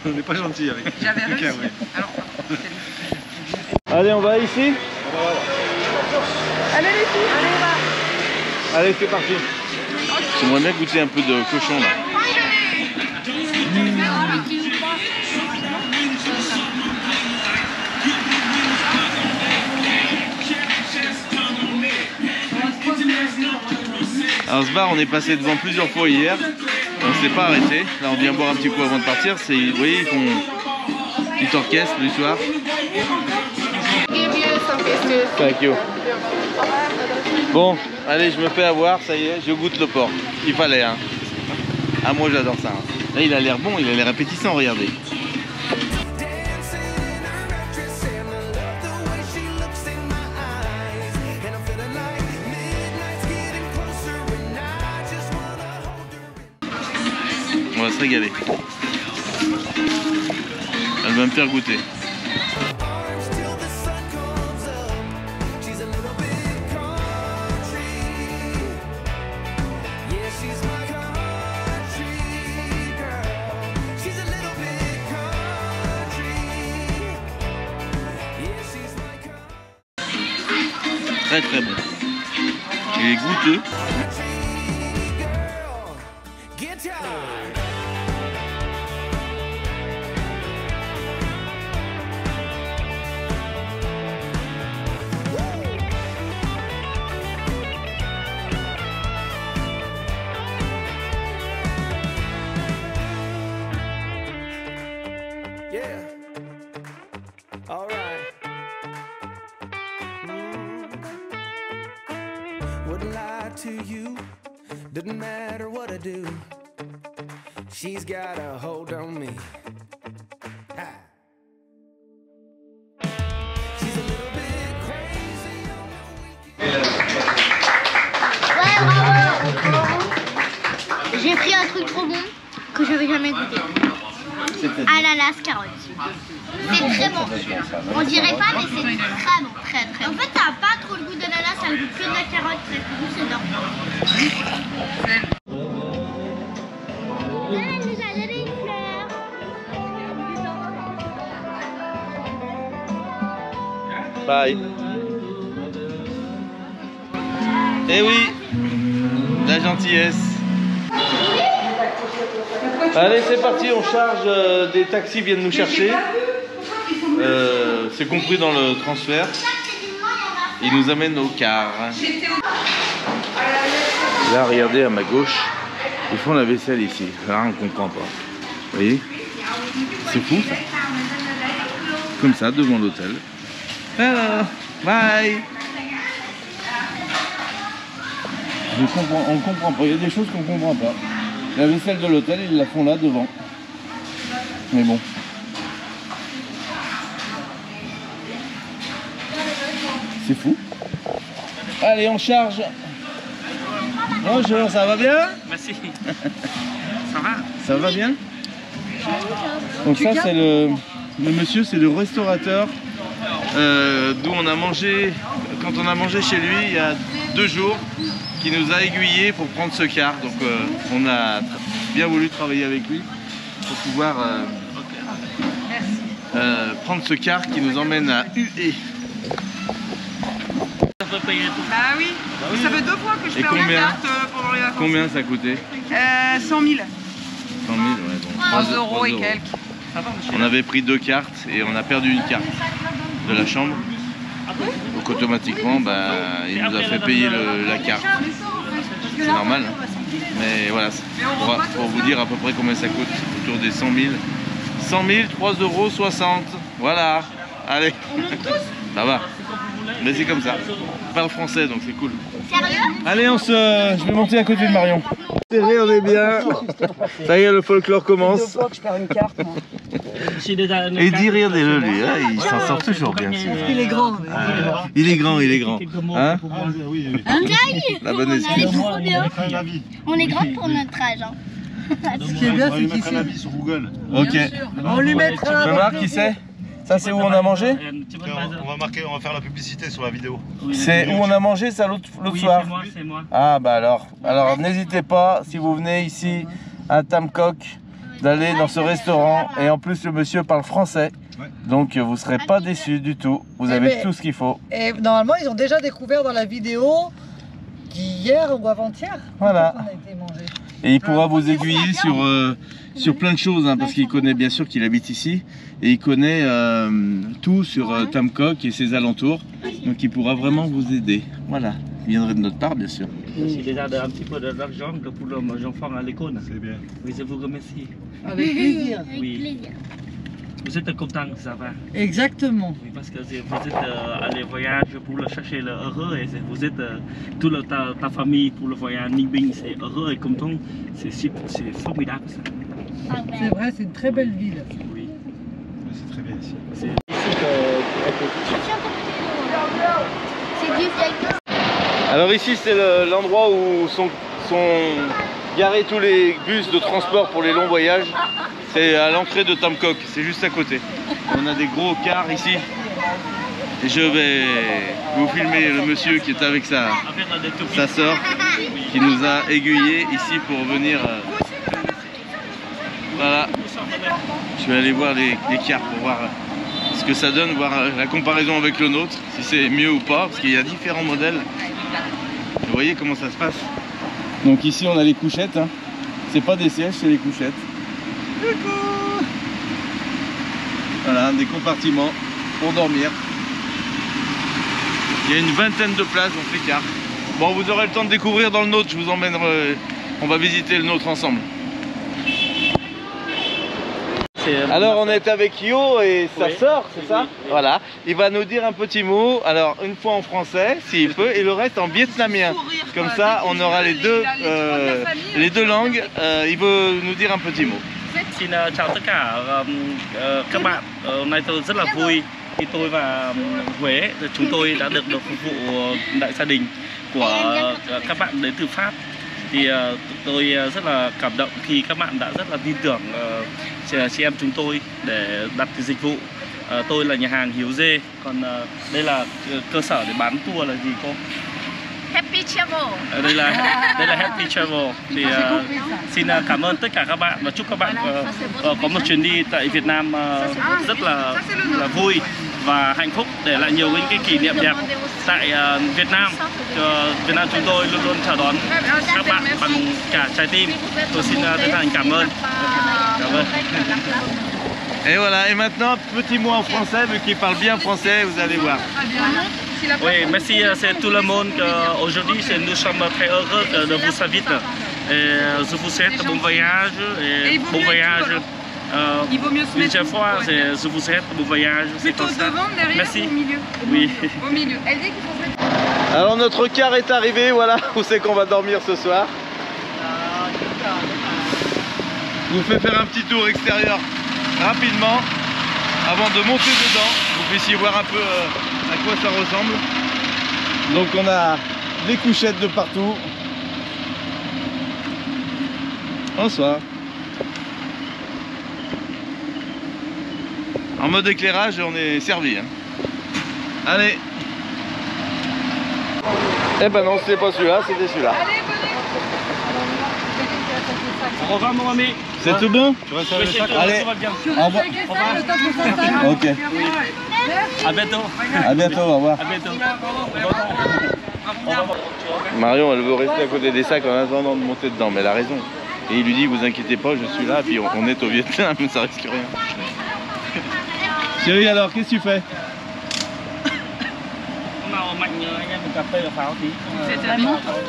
[SPEAKER 4] On n'est pas gentil avec
[SPEAKER 6] J'avais
[SPEAKER 4] quelqu'un,
[SPEAKER 6] réussi.
[SPEAKER 4] oui.
[SPEAKER 6] Alors,
[SPEAKER 2] Allez, on va ici.
[SPEAKER 6] allez les filles, allez on va.
[SPEAKER 2] Allez, c'est parti. J'aimerais bien goûter un peu de cochon là. Alors ce bar, on est passé devant plusieurs fois hier. On ne s'est pas arrêté. Là, on vient boire un petit coup avant de partir. Vous voyez, ils font petit orchestre du soir. Thank you. Bon, allez, je me fais avoir, ça y est, je goûte le porc. Il fallait, hein. Ah, moi j'adore ça. Hein. Là, il a l'air bon, il a l'air appétissant, regardez. On va se régaler. Elle va me faire goûter. Très très bon. Il est goûteux.
[SPEAKER 7] Yeah. All right. Wouldn't lie to you. Doesn't matter what I do. She's got a hold on me. Ha. She's a little bit crazy on the weekend.
[SPEAKER 3] pris un truc trop bon que j'avais jamais goûté. Ananas carotte. C'est très bon. On dirait pas, mais c'est très bon, très très bon. En fait, ça n'a pas trop le goût d'ananas, ça a le goût que de la carotte. Le goût, c'est énorme. Elle nous a donné une fleur.
[SPEAKER 2] Bye. Eh oui, la gentillesse. Allez, c'est parti, on charge, des taxis viennent nous chercher. C'est compris dans le transfert. Ils nous amènent au car. Là, regardez à ma gauche, ils font la vaisselle ici. Là, on comprend pas. Vous voyez? C'est fou ça. Comme ça, devant l'hôtel. Hello, bye. On comprend pas, il y a des choses qu'on comprend pas. La vaisselle de l'hôtel, ils la font là devant. Mais bon. C'est fou. Allez, on charge. Bonjour, ça va bien?
[SPEAKER 8] Merci. Ça va?
[SPEAKER 2] Ça va bien? Donc ça, c'est le monsieur, c'est le restaurateur d'où on a mangé, quand on a mangé chez lui il y a 2 jours, qui nous a aiguillés pour prendre ce car. Donc on a bien voulu travailler avec lui pour pouvoir prendre ce car qui nous emmène à UE.
[SPEAKER 6] Ah oui, ça fait 2 fois que je perds la carte pendant les vacances.
[SPEAKER 2] Combien ça coûtait?
[SPEAKER 6] 100 000.
[SPEAKER 2] 100 000, ouais, bon.
[SPEAKER 6] 3 euros et quelques.
[SPEAKER 2] On avait pris 2 cartes et on a perdu une carte de la chambre. Donc automatiquement, il nous a fait payer la carte. C'est normal, hein. Mais voilà, pour vous dire à peu près combien ça coûte, autour des 100 000. 100 000, 3,60 €. Voilà, allez, ça va. Mais c'est comme ça. Je parle français, donc c'est cool.
[SPEAKER 3] Sérieux?
[SPEAKER 2] Allez, je vais monter à côté de Marion. Serré, on est bien. Ça y est, le folklore commence. Et il dit rien des lui, hein, il s'en sort toujours bien.
[SPEAKER 1] Il est grand.
[SPEAKER 2] Il est grand, il est grand. Hein? La bonne
[SPEAKER 3] C'est
[SPEAKER 2] esprit.
[SPEAKER 3] trop bien. On est grand pour notre âge. Hein.
[SPEAKER 1] Ce qui est bien, c'est
[SPEAKER 4] mettre un
[SPEAKER 1] qu'ici,
[SPEAKER 4] avis sur Google.
[SPEAKER 2] Ok.
[SPEAKER 1] on lui mettra
[SPEAKER 2] Tu peux voir qui c'est? Ça, c'est où on a mangé?
[SPEAKER 4] On va faire la publicité sur la vidéo.
[SPEAKER 2] C'est où on a mangé ça l'autre soir?
[SPEAKER 8] C'est moi.
[SPEAKER 2] Ah bah alors n'hésitez pas, si vous venez ici à Tamcock, d'aller dans ce restaurant. Et en plus le monsieur parle français, donc vous ne serez pas déçus du tout. Vous avez tout ce qu'il faut.
[SPEAKER 1] Et normalement, ils ont déjà découvert dans la vidéo d'hier ou avant-hier.
[SPEAKER 2] Voilà.
[SPEAKER 1] On a été mangé.
[SPEAKER 2] Et il pourra vous aiguiller sur plein de choses, hein, parce qu'il connaît bien sûr qu'il habite ici. Et il connaît tout sur Tamcock et ses alentours. Donc il pourra vraiment vous aider. Voilà. Il viendrait de notre part, bien sûr.
[SPEAKER 8] J'ai déjà un petit peu d'argent pour les enfants à l'école.
[SPEAKER 4] C'est bien.
[SPEAKER 8] Oui, je vous remercie.
[SPEAKER 1] Avec plaisir.
[SPEAKER 8] Oui. Vous êtes content, ça va?
[SPEAKER 1] Exactement.
[SPEAKER 8] Oui, parce que vous êtes allé voyager pour le chercher le heureux et vous êtes toute ta famille pour le voyage Nibing, c'est heureux et content. C'est formidable ça.
[SPEAKER 1] C'est vrai, c'est une très belle ville.
[SPEAKER 8] Oui.
[SPEAKER 4] C'est très bien ici.
[SPEAKER 8] C'est ici que
[SPEAKER 3] C'est du vieil.
[SPEAKER 2] Alors ici c'est l'endroit où sont garés tous les bus de transport pour les longs voyages. C'est à l'entrée de Tamcock, c'est juste à côté. On a des gros cars ici. Et je vais vous filmer le monsieur qui est avec sa sœur, qui nous a aiguillés ici pour venir. Voilà. Je vais aller voir les cars pour voir ce que ça donne, voir la comparaison avec le nôtre, si c'est mieux ou pas, parce qu'il y a différents modèles. Vous voyez comment ça se passe. Donc ici on a les couchettes, hein. C'est pas des sièges, c'est les couchettes. Coucou. Voilà, des compartiments pour dormir. Il y a une vingtaine de places dans ces cars. Bon, vous aurez le temps de découvrir dans le nôtre, je vous emmènerai, on va visiter le nôtre ensemble. Alors on est avec Yo et sa sœur, c'est ça? Voilà, il va nous dire un petit mot, alors une fois en français s'il peut et le reste en vietnamien. Comme ça on aura les deux langues, il veut nous dire un petit mot.
[SPEAKER 8] Xin chào tất cả các bạn. Hôm nay tôi rất là vui khi tôi và Huế chúng tôi đã được phục vụ đại gia đình của các bạn đến từ Pháp. Thì tôi rất là cảm động khi các bạn đã rất là tin tưởng chị em chúng tôi để đặt cái dịch vụ. Tôi là nhà hàng Hiếu Dê, còn đây là cơ sở để bán tour là gì cô?
[SPEAKER 5] Happy Travel.
[SPEAKER 8] Đây là Happy Travel. Thì xin cảm ơn tất cả các bạn và chúc các bạn có một chuyến đi tại Việt Nam rất là vui và hạnh phúc, để lại nhiều những cái kỷ niệm đẹp tại Việt Nam. Việt Nam chúng tôi luôn luôn chào đón các bạn bằng cả trái tim. Tôi xin chân thành cảm ơn. Cảm ơn.
[SPEAKER 2] Et voilà, et maintenant, petit mot en français, vu qu'il parle bien français, vous allez voir.
[SPEAKER 8] Oui, merci c'est tout le monde. Aujourd'hui, nous sommes très heureux de vous inviter. Et je vous souhaite bon voyage et bon voyage.
[SPEAKER 6] Il vaut mieux se
[SPEAKER 8] Une
[SPEAKER 6] mettre
[SPEAKER 8] fois, je vous souhaite bon voyage.
[SPEAKER 6] plutôt devant, derrière
[SPEAKER 8] Merci.
[SPEAKER 6] ou au milieu.
[SPEAKER 8] Oui.
[SPEAKER 6] Au milieu. Elle dit qu'il faut se mettre...
[SPEAKER 2] Alors notre car est arrivé, voilà où c'est qu'on va dormir ce soir. Je vous fais faire un petit tour extérieur rapidement avant de monter dedans, que vous puissiez voir un peu à quoi ça ressemble. Donc on a des couchettes de partout. Bonsoir. En mode éclairage, on est servi. Hein. Allez. Eh ben non, c'était pas celui-là, c'était celui-là.
[SPEAKER 8] Au revoir mon ami.
[SPEAKER 2] C'est tout bon? Allez, au revoir. Ok.
[SPEAKER 8] À bientôt.
[SPEAKER 2] À bientôt, au revoir.
[SPEAKER 8] À bientôt.
[SPEAKER 2] Marion, elle veut rester à côté des sacs en attendant de monter dedans, mais elle a raison. Et il lui dit, vous inquiétez pas, je suis là, puis on est au Vietnam, ça risque rien. Chérie, alors, qu'est-ce que tu fais?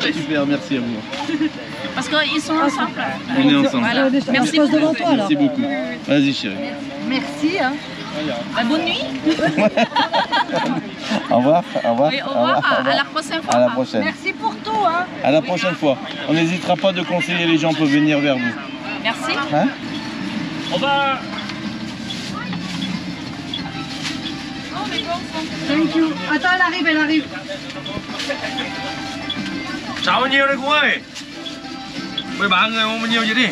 [SPEAKER 2] Super, merci à vous.
[SPEAKER 5] Parce qu'ils sont ensemble.
[SPEAKER 2] On est ensemble.
[SPEAKER 5] Voilà.
[SPEAKER 1] Merci. Je pose devant toi alors.
[SPEAKER 2] Merci beaucoup. Vas-y chérie.
[SPEAKER 1] Merci. Hein.
[SPEAKER 5] Bonne nuit.
[SPEAKER 2] Au revoir. Au revoir.
[SPEAKER 5] Et au revoir. À la prochaine fois.
[SPEAKER 2] À la prochaine.
[SPEAKER 1] Merci pour tout. Hein.
[SPEAKER 2] À la prochaine fois. On n'hésitera pas de conseiller, les gens peuvent venir vers vous.
[SPEAKER 5] Merci.
[SPEAKER 2] Hein?
[SPEAKER 8] On va.
[SPEAKER 1] Thank you. Attends, elle arrive, elle arrive.
[SPEAKER 9] Sao bao nhiêu đây cô ơi? 13 người mua bao nhiêu vậy đi?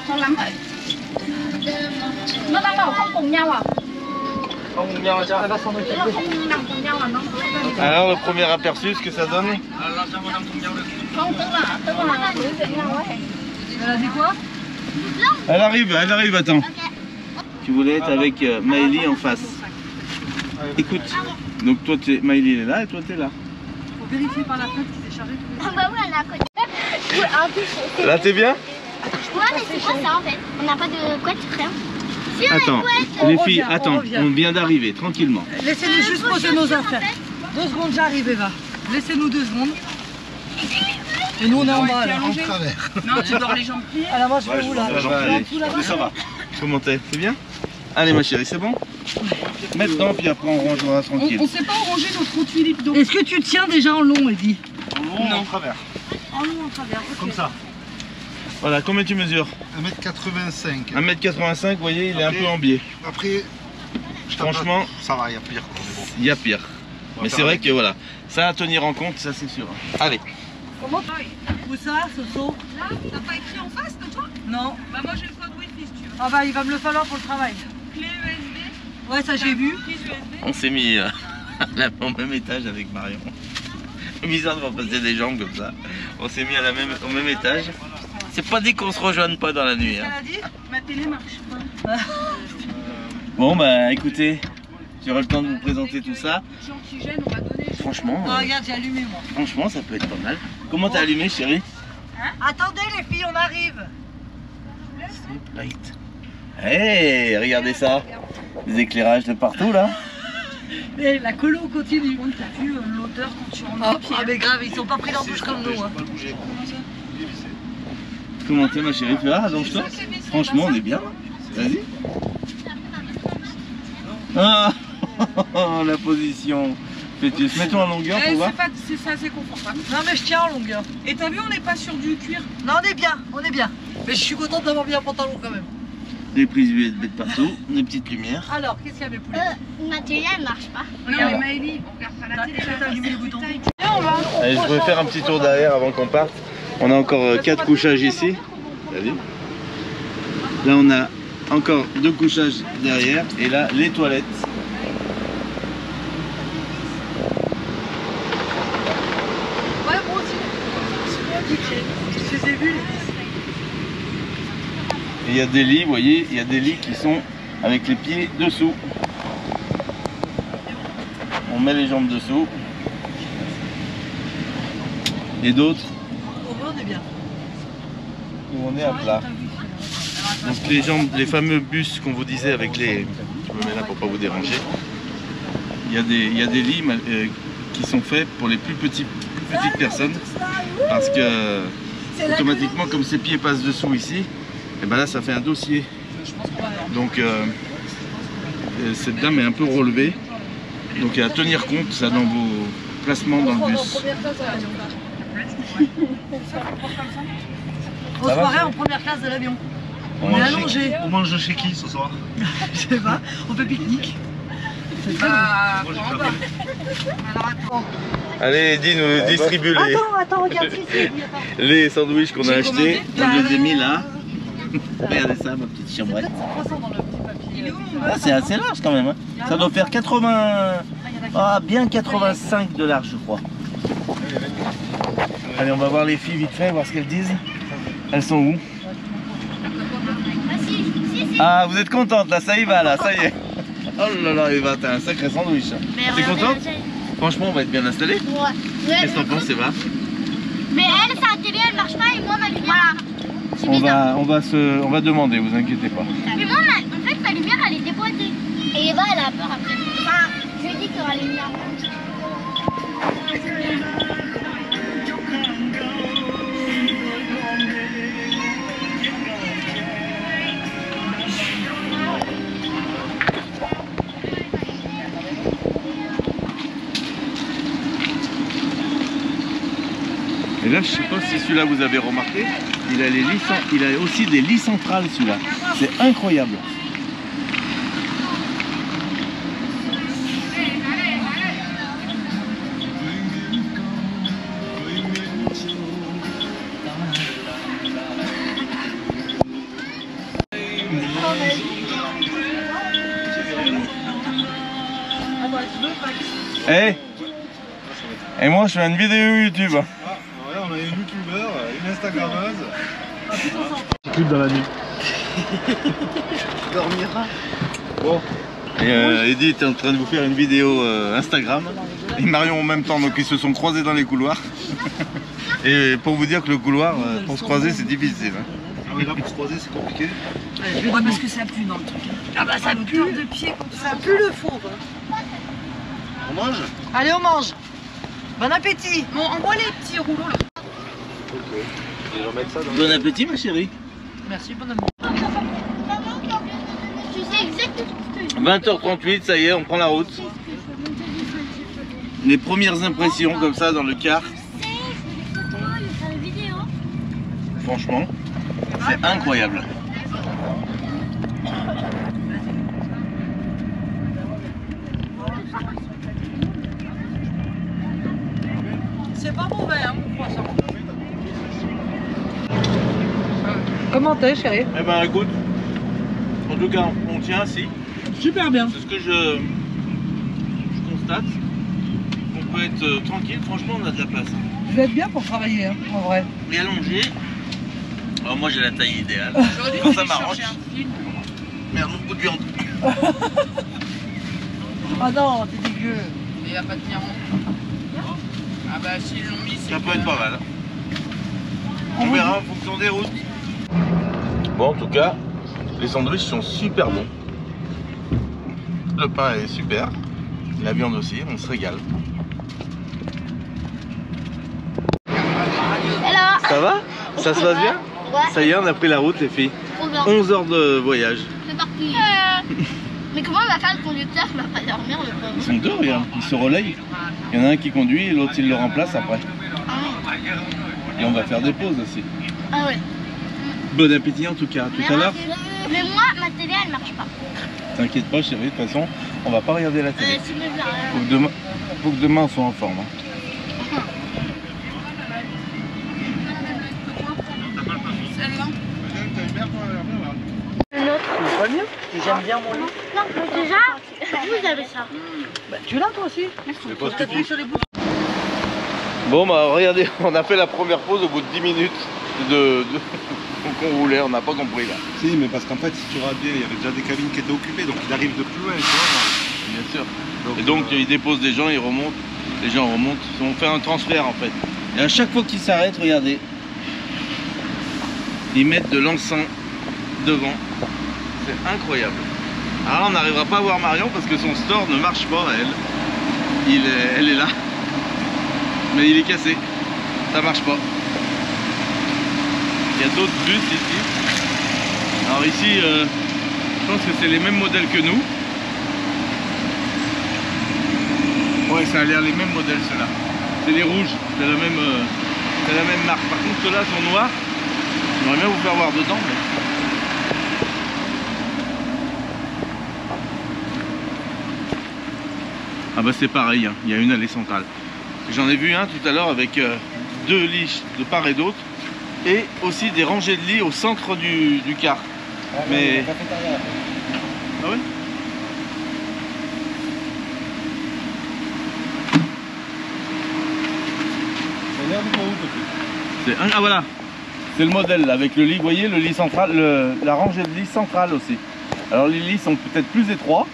[SPEAKER 5] Không lắm vậy. Nó đang bảo không cùng nhau à?
[SPEAKER 9] Không cùng nhau sao?
[SPEAKER 5] Nó không nằm cùng nhau à nó?
[SPEAKER 2] Alors le premier aperçu, ce que ça donne?
[SPEAKER 9] Làm sao mà nằm cùng nhau được?
[SPEAKER 5] Không, tức là đối diện nhau ấy.
[SPEAKER 1] Elle a dit quoi?
[SPEAKER 2] Elle arrive, attends. Tu voulais être avec Maëlie en face. Écoute, donc toi, Maëlie elle est là et toi tu es là.
[SPEAKER 1] Faut vérifier par la fenêtre qu'ils aient chargé tous les...
[SPEAKER 3] Ah bah oui, on est à côté. En plus,
[SPEAKER 2] Là t'es bien?
[SPEAKER 3] ouais, mais c'est quoi ça en fait? On n'a pas de couette, rien. Si, on a
[SPEAKER 2] Attends,
[SPEAKER 3] une couette.
[SPEAKER 2] les
[SPEAKER 1] On
[SPEAKER 2] filles,
[SPEAKER 1] revient,
[SPEAKER 2] attends,
[SPEAKER 1] on revient.
[SPEAKER 2] on vient d'arriver, tranquillement.
[SPEAKER 1] Laissez-nous juste poser nos affaires. 2 secondes, j'arrive Eva. Laissez-nous 2 secondes. Et nous on est en bas là.
[SPEAKER 6] Non, tu dors les jambes pliées.
[SPEAKER 1] Alors moi je vais où là?
[SPEAKER 2] Ça va aller. Ça va. Comment t'es? C'est bien? Allez ma chérie, c'est bon? Maintenant, puis après on rangera tranquille.
[SPEAKER 6] On sait pas où ranger nos 38 litres d'eau.
[SPEAKER 1] Est-ce que tu tiens déjà en long, Eddie?
[SPEAKER 4] Non, en travers.
[SPEAKER 1] En long, en travers. Ok.
[SPEAKER 4] Comme ça.
[SPEAKER 2] Voilà, combien tu mesures?
[SPEAKER 4] 1m85.
[SPEAKER 2] 1m85, vous voyez, il est un peu en biais.
[SPEAKER 4] Après,
[SPEAKER 2] Franchement,
[SPEAKER 4] ça va, il y a pire. Quoi, mais bon.
[SPEAKER 2] il y a pire.
[SPEAKER 4] On va
[SPEAKER 2] Mais
[SPEAKER 4] faire
[SPEAKER 2] c'est vrai
[SPEAKER 4] avec.
[SPEAKER 2] que voilà, ça à tenir en compte, ça c'est sûr. Allez.
[SPEAKER 1] Comment? Où ça, ce saut?
[SPEAKER 6] Là, t'as pas écrit en face de toi?
[SPEAKER 1] Non.
[SPEAKER 6] Bah moi j'ai le code Wi-Fi si tu veux.
[SPEAKER 1] Ah bah il va me le falloir pour le travail.
[SPEAKER 6] Clé USB.
[SPEAKER 1] Ouais, ça j'ai vu.
[SPEAKER 6] Prise USB.
[SPEAKER 2] On s'est mis au même étage avec Marion. Bizarre de voir passer des jambes comme ça. On s'est mis au même étage. C'est pas dit qu'on se rejoigne pas dans la nuit.
[SPEAKER 1] Qu'est-ce
[SPEAKER 2] Hein.
[SPEAKER 1] qu'elle a dit?
[SPEAKER 6] Ma télé marche pas.
[SPEAKER 2] Bon bah écoutez, j'aurai le temps de vous présenter tout ça.
[SPEAKER 6] Antigène, on va donner.
[SPEAKER 2] Franchement,
[SPEAKER 1] Oh, regarde, j'ai allumé moi.
[SPEAKER 2] franchement ça peut être pas mal. Comment t'as allumé chérie?
[SPEAKER 1] Attendez les filles, on arrive.
[SPEAKER 2] C'est light. Hey, regardez ça. Des éclairages de partout là.
[SPEAKER 1] Et la colo continue. T'as vu l'odeur quand tu rentres? Ah mais grave, ils sont pas pris dans la bouche comme nous. Hein.
[SPEAKER 2] Comment t'es ma chérie? Tu vas, allonge-toi. Franchement on est bien. Vas-y. Ah, la position. Fœtus. Mets-toi en longueur pour voir.
[SPEAKER 6] C'est assez confortable.
[SPEAKER 1] Non mais je tiens en longueur.
[SPEAKER 6] Et t'as vu, on n'est pas sur du cuir.
[SPEAKER 1] Non, on est bien, on est bien. Mais je suis contente d'avoir mis un pantalon quand même.
[SPEAKER 2] Des prises USB de partout, des petites lumières.
[SPEAKER 1] Alors, qu'est-ce qu'il y a mes poulets?
[SPEAKER 3] Ma télé elle marche pas.
[SPEAKER 6] Non mais Maëlie, on regarde pas la télé.
[SPEAKER 1] T'as allumé le bouton.
[SPEAKER 2] Allez, je vais faire un petit tour derrière avant qu'on parte. On a encore 4 couchages ici. T'as vu? Là on a encore 2 couchages derrière et là les toilettes.
[SPEAKER 1] Ouais, moi aussi. Je les ai vus.
[SPEAKER 2] Et il y a des lits, vous voyez, il y a des lits qui sont avec les pieds dessous. On met les jambes dessous. Et d'autres
[SPEAKER 1] On est bien.
[SPEAKER 2] où on est à plat. Donc les jambes, les fameux bus qu'on vous disait avec les... Je me mets là pour pas vous déranger. Il y a des lits qui sont faits pour les plus petites personnes. Parce que automatiquement, comme ses pieds passent dessous ici, et ben là ça fait un dossier. Donc cette dame est un peu relevée. Donc il y a à tenir compte ça dans vos placements dans le bus.
[SPEAKER 1] On se croirait en première classe de l'avion. On est allongé.
[SPEAKER 4] On mange chez qui ce soir?
[SPEAKER 1] Je sais pas, on fait pique-nique.
[SPEAKER 2] Allez, Eddie nous distribue
[SPEAKER 1] Attends, regarde
[SPEAKER 2] les sandwichs qu'on a achetés. On les a mis là. Regardez ça, ma petite chambrette. Ah, c'est assez large quand même. Hein. Ça doit faire 80... Ah, bien 85 de large, je crois. Allez, on va voir les filles vite fait, voir ce qu'elles disent. Elles sont où? Ah, vous êtes contente là, ça y va là, ça y est. Oh là là, Eva, t'as un sacré sandwich. T'es contente? Franchement, on va être bien installé.
[SPEAKER 3] Ouais.
[SPEAKER 2] Qu'est-ce que t'en penses, Eva?
[SPEAKER 3] Mais elle, sa télé, elle marche pas et moi, ma lumière.
[SPEAKER 2] On va demander, vous inquiétez pas.
[SPEAKER 3] Mais moi, en fait, ma lumière, elle est déboîtée. Et Eva, elle a peur après. Enfin, je lui ai dit qu'il y aura les lumières.
[SPEAKER 2] Et là, je sais pas si celui-là vous avez remarqué, il a aussi des lits centrales celui-là. C'est incroyable. Hey. Et moi je fais une vidéo YouTube.
[SPEAKER 4] On a une youtubeur, une instagrammeuse.
[SPEAKER 2] J'écoute dans la nuit.
[SPEAKER 1] Dormira.
[SPEAKER 2] Bon. Et Eddie était en train de vous faire une vidéo Instagram. Et Marion en même temps, donc ils se sont croisés dans les couloirs. Et pour vous dire que le couloir, pour se croiser, c'est difficile. Hein.
[SPEAKER 4] Ah oui, là pour se croiser, c'est compliqué.
[SPEAKER 1] Ouais, parce que ça pue dans le truc. Ah bah ça pue de pied comme ça. Ça pue le fauve.
[SPEAKER 4] On mange?
[SPEAKER 1] Allez, on mange. Bon appétit.
[SPEAKER 6] Bon, envoie les petits rouleaux là.
[SPEAKER 2] Bon appétit ma chérie.
[SPEAKER 1] Merci, bon appétit.
[SPEAKER 3] Tu sais exactement ce que
[SPEAKER 2] 20h38, ça y est, on prend la route. Les premières impressions comme ça dans le car. Franchement, c'est incroyable.
[SPEAKER 1] C'est pas mauvais, hein, mon poisson. Comment t'es, chérie?
[SPEAKER 2] Eh ben écoute, en tout cas, on tient, si.
[SPEAKER 1] Super bien.
[SPEAKER 2] C'est ce que je constate. On peut être tranquille, franchement, on a de la place.
[SPEAKER 1] Je vais être bien pour travailler, hein, en vrai.
[SPEAKER 2] Et allongé. Alors moi j'ai la taille idéale. Quand ça m'arrange. Merde, beaucoup de viande.
[SPEAKER 1] Ah non, t'es dégueu.
[SPEAKER 6] Il n'y a pas de viande. Ah bah s'ils l'ont mis, c'est
[SPEAKER 2] Ça peut être pas mal. On verra en fonction des routes. Bon, en tout cas, les sandwichs sont super bons. Le pain est super. La viande aussi, on se régale.
[SPEAKER 3] Hello.
[SPEAKER 2] Ça va? Ça se passe bien?
[SPEAKER 3] Ouais.
[SPEAKER 2] Ça y est, on a pris la route les filles.
[SPEAKER 3] Trop bien.
[SPEAKER 2] 11 heures de voyage.
[SPEAKER 3] C'est parti. Mais comment va faire le conducteur? Il va pas dormir le pauvre.
[SPEAKER 2] Ils sont deux, regarde, ils se relayent. Il y en a un qui conduit et l'autre il le remplace après. Et on va faire des pauses aussi.
[SPEAKER 3] Ah ouais.
[SPEAKER 2] Bon appétit en tout cas, à tout à l'heure.
[SPEAKER 3] Mais moi, ma télé elle marche pas.
[SPEAKER 2] T'inquiète pas chérie, de toute façon, on va pas regarder la télé.
[SPEAKER 3] S'il me plaît.
[SPEAKER 2] Faut que demain on soit en forme. Hein.
[SPEAKER 1] T'aimes bien mon lit?
[SPEAKER 3] Non, déjà, vous avez ça.
[SPEAKER 1] Bah, tu l'as toi aussi?
[SPEAKER 4] T'appuies
[SPEAKER 1] sur les boutons.
[SPEAKER 2] Bon bah regardez, on a fait la première pause au bout de 10 minutes qu'on roulait, on n'a pas compris là.
[SPEAKER 4] Si, mais parce qu'en fait, si tu regardes bien, il y avait déjà des cabines qui étaient occupées, donc il arrive de plus loin, tu vois.
[SPEAKER 2] Bien sûr. Et donc ils déposent des gens, ils remontent, les gens remontent, on fait un transfert en fait. Et à chaque fois qu'ils s'arrêtent, regardez, ils mettent de l'encens devant. C'est incroyable. Alors on n'arrivera pas à voir Marion parce que son store ne marche pas, elle est là. Mais il est cassé, ça marche pas. Il y a d'autres bus ici. Alors ici, je pense que c'est les mêmes modèles que nous. Ouais, ça a l'air les mêmes modèles ceux-là. C'est les rouges, c'est la même marque. Par contre ceux-là sont noirs. J'aimerais bien vous faire voir dedans. Mais... Ah bah c'est pareil, hein. Il y a une allée centrale. J'en ai vu un tout à l'heure avec 2 lits de part et d'autre. Et aussi des rangées de lits au centre du car. Ah, mais... Ah ouais? Ah voilà, c'est le modèle là, avec le lit, vous voyez le lit central, la rangée de lits centrale aussi. Alors les lits sont peut-être plus étroits,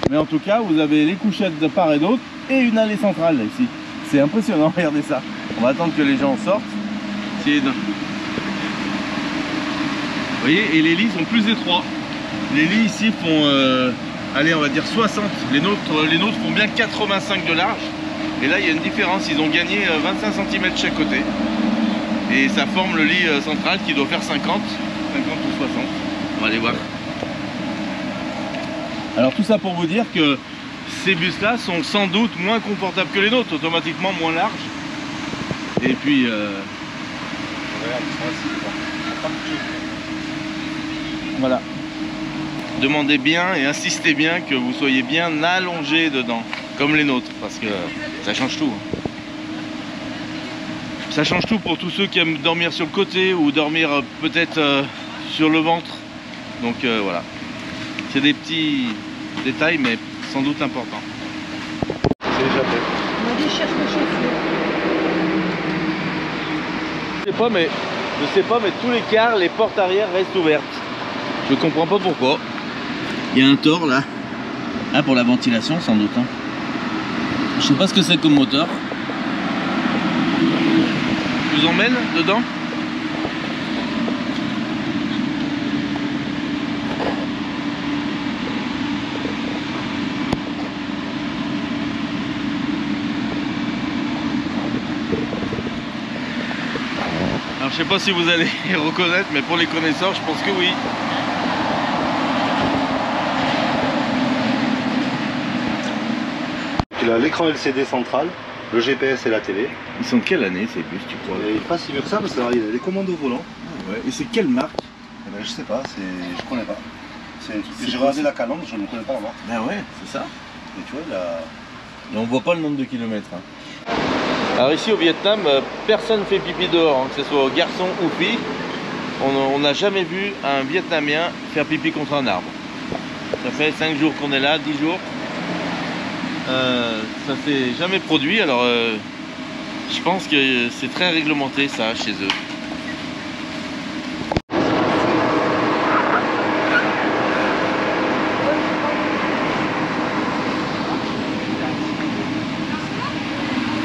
[SPEAKER 2] mais en tout cas vous avez les couchettes de part et d'autre et une allée centrale là, ici. C'est impressionnant, regardez ça. On va attendre que les gens sortent. Vous voyez, et les lits sont plus étroits. Les lits ici font, allez on va dire 60, les nôtres font bien 85 de large. Et là il y a une différence, ils ont gagné 25 cm de chaque côté. Et ça forme le lit central qui doit faire 50 ou 60. On va aller voir. Alors tout ça pour vous dire que ces bus là sont sans doute moins confortables que les nôtres, automatiquement moins larges. Et puis voilà. Demandez bien et insistez bien que vous soyez bien allongé dedans, comme les nôtres, parce que ça change tout. Ça change tout pour tous ceux qui aiment dormir sur le côté ou dormir peut-être sur le ventre. Donc voilà. C'est des petits détails mais sans doute importants.
[SPEAKER 4] C'est déjà fait.
[SPEAKER 1] On m'a dit cherche mes chaussures.
[SPEAKER 2] Je sais pas mais tous les cars, les portes arrière restent ouvertes. Je comprends pas pourquoi. Il y a un tort là. Ah, pour la ventilation sans doute. Hein. Je sais pas ce que c'est comme moteur. Je vous emmène dedans. Alors je sais pas si vous allez reconnaître, mais pour les connaisseurs, je pense que oui.
[SPEAKER 4] Il a l'écran LCD central, le GPS et la télé.
[SPEAKER 2] Ils sont de quelle année ces bus, tu crois?
[SPEAKER 4] Il est pas si vieux que ça parce qu'il a des commandes au volant.
[SPEAKER 2] Ouais. Et c'est quelle marque?
[SPEAKER 4] Eh ben, je sais pas, je connais pas. J'ai regardé la calandre, je ne connais pas la marque.
[SPEAKER 2] Ah ouais, c'est ça.
[SPEAKER 4] Et tu vois,
[SPEAKER 2] Et on voit pas le nombre de kilomètres. Hein. Alors ici au Vietnam, personne ne fait pipi dehors, hein, que ce soit garçon ou fille. On n'a jamais vu un Vietnamien faire pipi contre un arbre. Ça fait 5 jours qu'on est là, 10 jours. Ça s'est jamais produit, alors je pense que c'est très réglementé ça chez eux.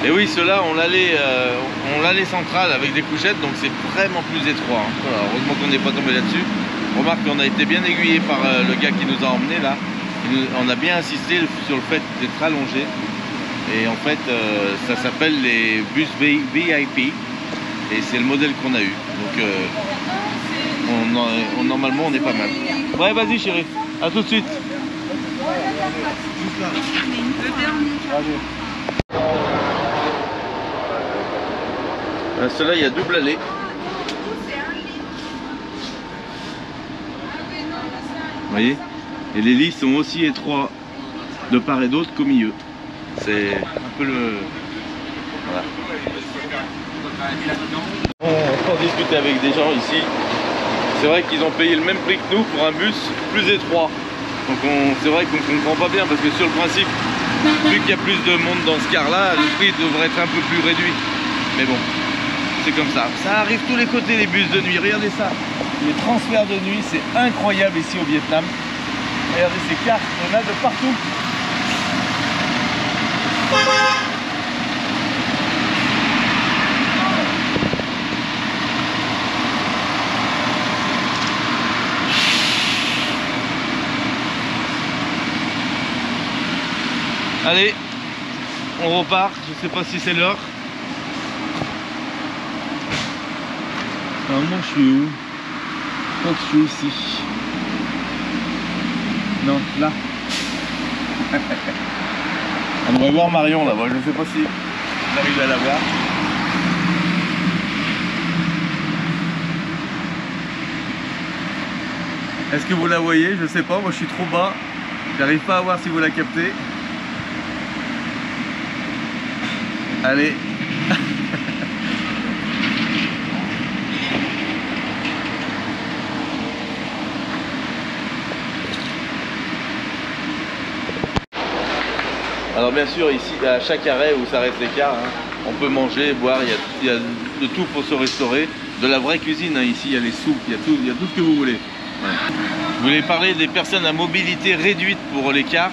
[SPEAKER 2] Et oui, ceux-là ont l'allée centrale avec des couchettes, donc c'est vraiment plus étroit. Hein. Voilà, heureusement qu'on n'est pas tombé là-dessus. Remarque qu'on a été bien aiguillé par le gars qui nous a emmenés là. On a bien insisté sur le fait d'être allongé. Et en fait, ça s'appelle les bus VIP. Et c'est le modèle qu'on a eu. Donc, normalement, on est pas mal. Ouais, vas-y, chérie. À tout de suite. Ceux-là, il y a double allée. Vous voyez? Et les lits sont aussi étroits de part et d'autre qu'au milieu. C'est un peu le... Voilà. On va discuter avec des gens ici. C'est vrai qu'ils ont payé le même prix que nous pour un bus plus étroit. Donc c'est vrai qu'on comprend pas bien parce que sur le principe, vu qu'il y a plus de monde dans ce car-là, le prix devrait être un peu plus réduit. Mais bon, c'est comme ça. Ça arrive tous les côtés les bus de nuit. Regardez ça. Les transferts de nuit, c'est incroyable ici au Vietnam. Regardez ces cars, on en a de partout. Allez, on repart, je sais pas si c'est l'heure. Normalement je suis où? Je crois que je suis ici. Non, là. On devrait voir Marion là-bas, je ne sais pas si j'arrive à la voir. Est-ce que vous la voyez? Je sais pas, moi je suis trop bas. J'arrive pas à voir si vous la captez. Allez. Alors bien sûr ici à chaque arrêt où s'arrêtent les cars, hein, on peut manger, boire, il y a de tout pour se restaurer. De la vraie cuisine, hein, ici il y a les soupes, il y a tout ce que vous voulez. Ouais. Je voulais parler des personnes à mobilité réduite pour les cars,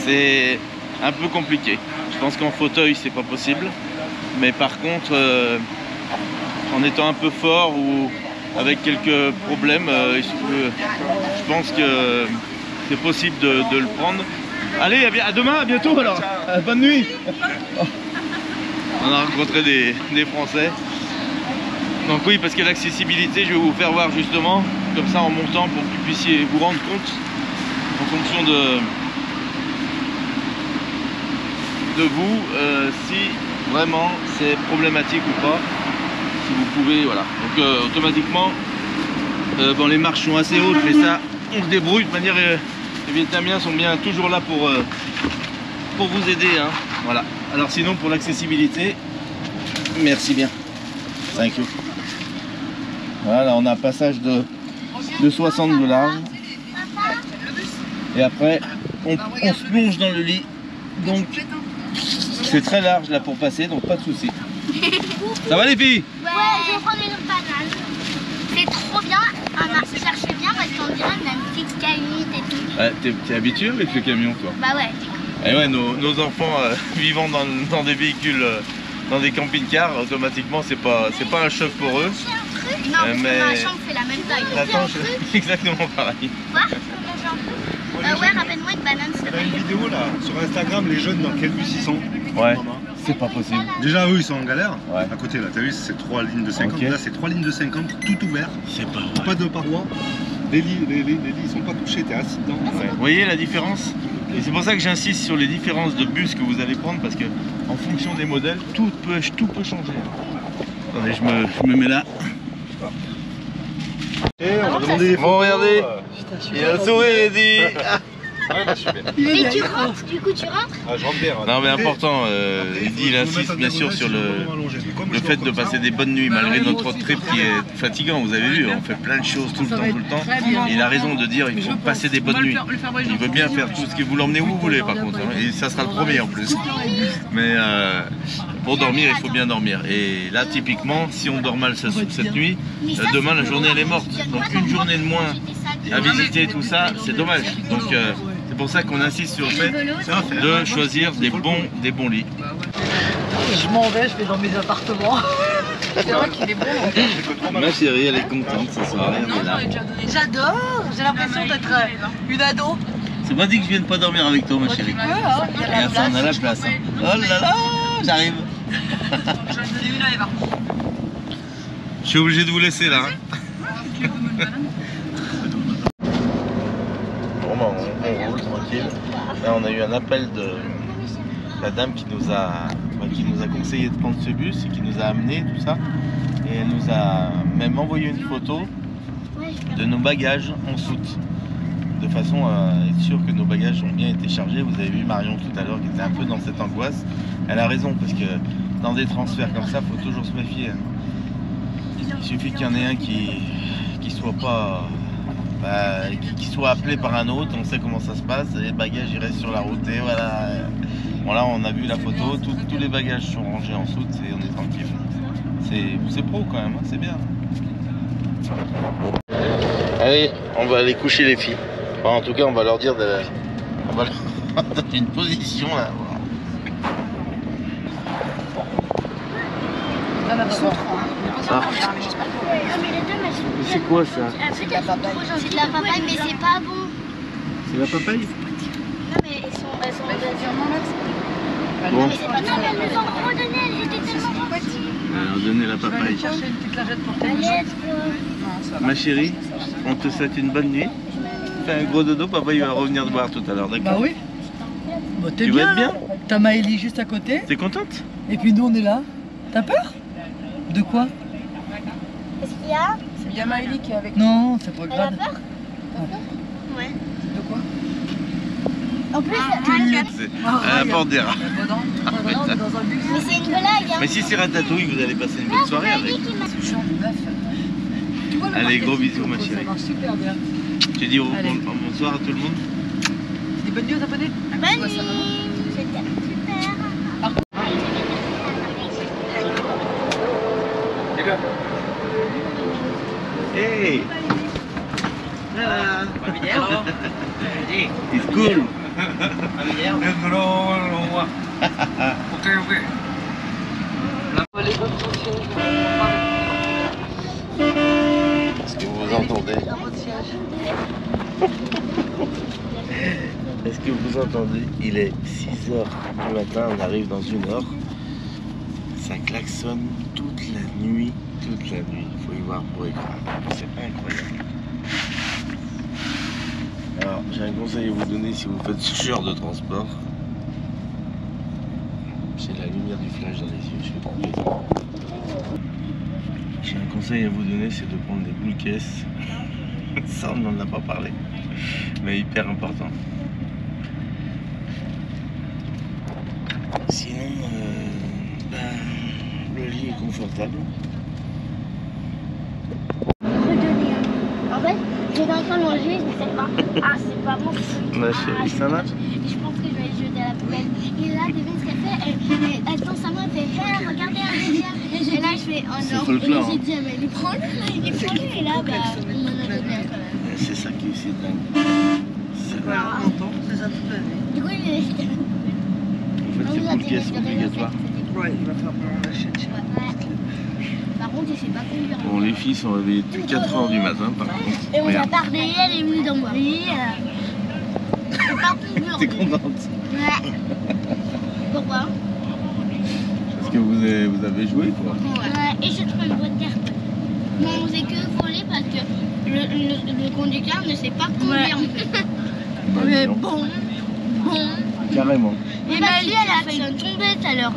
[SPEAKER 2] c'est un peu compliqué. Je pense qu'en fauteuil c'est pas possible, mais par contre en étant un peu fort ou avec quelques problèmes, je pense que c'est possible de le prendre. Allez, à demain, à bientôt alors. Bonne nuit. On a rencontré des Français. Donc oui, parce que l'accessibilité, je vais vous faire voir justement, comme ça en montant, pour que vous puissiez vous rendre compte en fonction de vous, si vraiment c'est problématique ou pas. Si vous pouvez, voilà. Donc automatiquement, bon, les marches sont assez hautes, mais ça, on se débrouille de manière... Les Vietnamiens sont bien toujours là pour vous aider, hein. Voilà. Alors sinon pour l'accessibilité, merci bien. Thank you. Voilà, on a un passage de 60 de large. Et après, on se plonge dans le lit. Donc c'est très large là pour passer, donc pas de soucis. Ça va les filles?
[SPEAKER 3] Ouais, je vais prendre une banane. C'est trop bien. Cherchez bien parce qu'on dirait une petite canite et tout.
[SPEAKER 2] Ouais, t'es habitué avec le camion toi?
[SPEAKER 3] Bah ouais.
[SPEAKER 2] Et ouais, nos enfants vivant dans des véhicules, dans des camping-cars, automatiquement c'est pas un choc pour eux.
[SPEAKER 3] Non, mais ma chambre fait la même taille.
[SPEAKER 2] La chambre c'est exactement pareil.
[SPEAKER 3] Quoi? Ouais, rappelle-moi une banane.
[SPEAKER 4] Il y a une vidéo là sur Instagram, les jeunes dans quel bus ils sont?
[SPEAKER 2] Ouais. C'est pas possible.
[SPEAKER 4] Déjà eux ils sont en galère.
[SPEAKER 2] Ouais.
[SPEAKER 4] À côté là, t'as vu c'est 3 lignes de 50.
[SPEAKER 2] Okay.
[SPEAKER 4] Là c'est 3 lignes de 50, tout ouvert.
[SPEAKER 2] C'est pas vrai.
[SPEAKER 4] Pas de parois. Les lits ils sont pas touchés, t'es assis dedans.
[SPEAKER 2] Ouais. Vous voyez la différence? Et c'est pour ça que j'insiste sur les différences de bus que vous allez prendre, parce que en fonction des modèles, tout peut changer. Attendez, je me mets là.
[SPEAKER 4] Et on va demander des photos.
[SPEAKER 2] Bon, regardez, il y a un sourire, il dit.
[SPEAKER 4] Ouais, bah, super.
[SPEAKER 3] Mais tu rentres, du coup tu rentres?
[SPEAKER 4] Ah, je rentre bien.
[SPEAKER 2] Non mais important, il insiste bien sûr sur le fait de passer des bonnes nuits malgré notre trip qui est fatigant. Vous avez vu, on fait plein de choses tout le temps. Et il a raison de dire il faut passer des bonnes nuits. Il veut bien faire tout ce que vous l'emmenez où vous voulez par contre. Hein, et ça sera le premier en plus. Mais pour dormir, il faut bien dormir. Et là typiquement, si on dort mal cette nuit, demain la journée elle est morte. Donc une journée de moins à visiter tout ça, c'est dommage. Donc c'est pour ça qu'on insiste sur le fait de choisir des bons lits.
[SPEAKER 1] Je m'en vais, je vais dans mes appartements.
[SPEAKER 6] C'est vrai qu'il est bon.
[SPEAKER 2] Ma chérie, elle est contente ce soir, elle est là.
[SPEAKER 1] J'adore, j'ai l'impression d'être une ado.
[SPEAKER 2] C'est pas dit que je vienne pas dormir avec toi, ma chérie. Regarde ça, on a la place. Hein. Oh là là, j'arrive. Je suis obligé de vous laisser là. Hein. Bon, bah, on roule tranquille. Là, on a eu un appel de la dame qui nous a conseillé de prendre ce bus et qui nous a amené tout ça. Et elle nous a même envoyé une photo de nos bagages en soute, de façon à être sûr que nos bagages ont bien été chargés. Vous avez vu Marion tout à l'heure qui était un peu dans cette angoisse. Elle a raison, parce que dans des transferts comme ça, il faut toujours se méfier. Il suffit qu'il y en ait un qui soit pas qu'il soit appelé par un autre, on sait comment ça se passe, les bagages ils restent sur la route et voilà. Bon là on a vu la photo, tous les bagages sont rangés en soute et on est tranquille. C'est pro quand même, hein, c'est bien. Allez, on va aller coucher les filles. Enfin, en tout cas on va leur dire de... On va leur donner une position là. Ah. C'est quoi ça?
[SPEAKER 3] C'est de la papaye, mais c'est pas bon.
[SPEAKER 2] C'est la papaye?
[SPEAKER 3] Non mais elles sont
[SPEAKER 2] bon.
[SPEAKER 3] Non mais elles nous ont redonné, elles étaient tellement petites.
[SPEAKER 2] Alors donnez la papaye. Ma chérie, on te souhaite une bonne nuit. Fais un gros dodo, papa il va revenir te voir tout à l'heure, d'accord?
[SPEAKER 1] Bah oui. Bah, t'es
[SPEAKER 2] Tu
[SPEAKER 1] bien,
[SPEAKER 2] vas être bien?
[SPEAKER 1] T'as Maëlie juste à côté.
[SPEAKER 2] T'es contente?
[SPEAKER 1] Et puis nous on est là. T'as peur? De quoi?
[SPEAKER 3] Qu'est-ce qu'il y a?
[SPEAKER 6] Il y a Maëlie qui est avec
[SPEAKER 1] Non, c'est pas
[SPEAKER 3] Elle a
[SPEAKER 1] grave.
[SPEAKER 3] peur? Ouais.
[SPEAKER 1] De quoi?
[SPEAKER 3] En plus,
[SPEAKER 2] C'est à la porte des rats.
[SPEAKER 3] mais c'est une blague. Hein.
[SPEAKER 2] Mais si c'est Ratatouille, vous allez passer une bonne soirée avec. Allez, gros bisous ma chérie.
[SPEAKER 1] Ça marche super bien.
[SPEAKER 2] Tu dis bonsoir à tout le monde.
[SPEAKER 1] Des bonnes nuits aux abonnés.
[SPEAKER 3] Bonne nuit. C'était super.
[SPEAKER 2] Hey! It's cool. Est-ce que vous entendez? Est-ce que vous entendez? Il est 6h du matin, on arrive dans 1 heure. Ça klaxonne toute la nuit, toute la nuit. Il faut y voir pour y croire. C'est incroyable. Alors, j'ai un conseil à vous donner si vous faites ce genre de transport. J'ai la lumière du flash dans les yeux, je fais trop plaisir. J'ai un conseil à vous donner, c'est de prendre des boules caisses. Ça, on n'en a pas parlé, mais hyper important. Sinon, le lit est confortable.
[SPEAKER 3] En fait, j'étais en train de manger, je sais pas. Ah, c'est pas bon.
[SPEAKER 2] Ma chérie, ça va?
[SPEAKER 3] Je pense que je vais le jeter à la poubelle. Et là, devine ce qu'elle fait. Elle tend sa main, elle fait hey, regardez un deuxième. Et là, je fais oh non.
[SPEAKER 2] C'est folklore,
[SPEAKER 3] Et j'ai dit, mais il prend-le. Et là, bah, on m'en a donné un quand même.
[SPEAKER 2] C'est ça qui est dingue. C'est dingue.
[SPEAKER 1] C'est ça toute la vie.
[SPEAKER 3] Du coup, il est.
[SPEAKER 2] En fait, c'est boules caisses obligatoire.
[SPEAKER 1] Ouais, il va faire pendant la chaîne.
[SPEAKER 3] Par contre, il s'est pas conduire.
[SPEAKER 2] Bon, les filles sont réveillées depuis 4h du matin, par contre.
[SPEAKER 3] Et on a
[SPEAKER 2] Regarde.
[SPEAKER 3] parlé, elle est venue dans moi. Oui, c'est pas conduire.
[SPEAKER 2] T'es contente?
[SPEAKER 3] Ouais. Pourquoi?
[SPEAKER 2] Parce que vous avez joué, quoi.
[SPEAKER 3] Ouais, et j'ai trouvé une bonne carte. Mais on faisait que voler parce que le conducteur ne sait pas conduire.
[SPEAKER 2] Bah,
[SPEAKER 3] Mais
[SPEAKER 2] non.
[SPEAKER 3] bon.
[SPEAKER 2] Carrément.
[SPEAKER 3] Et Maëlie, elle a fait une tombée tout à l'heure.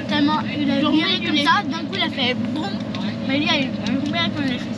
[SPEAKER 3] Tellement il a viré comme ça, d'un coup il a fait boum. Maëlie, elle a tombé avec un effet.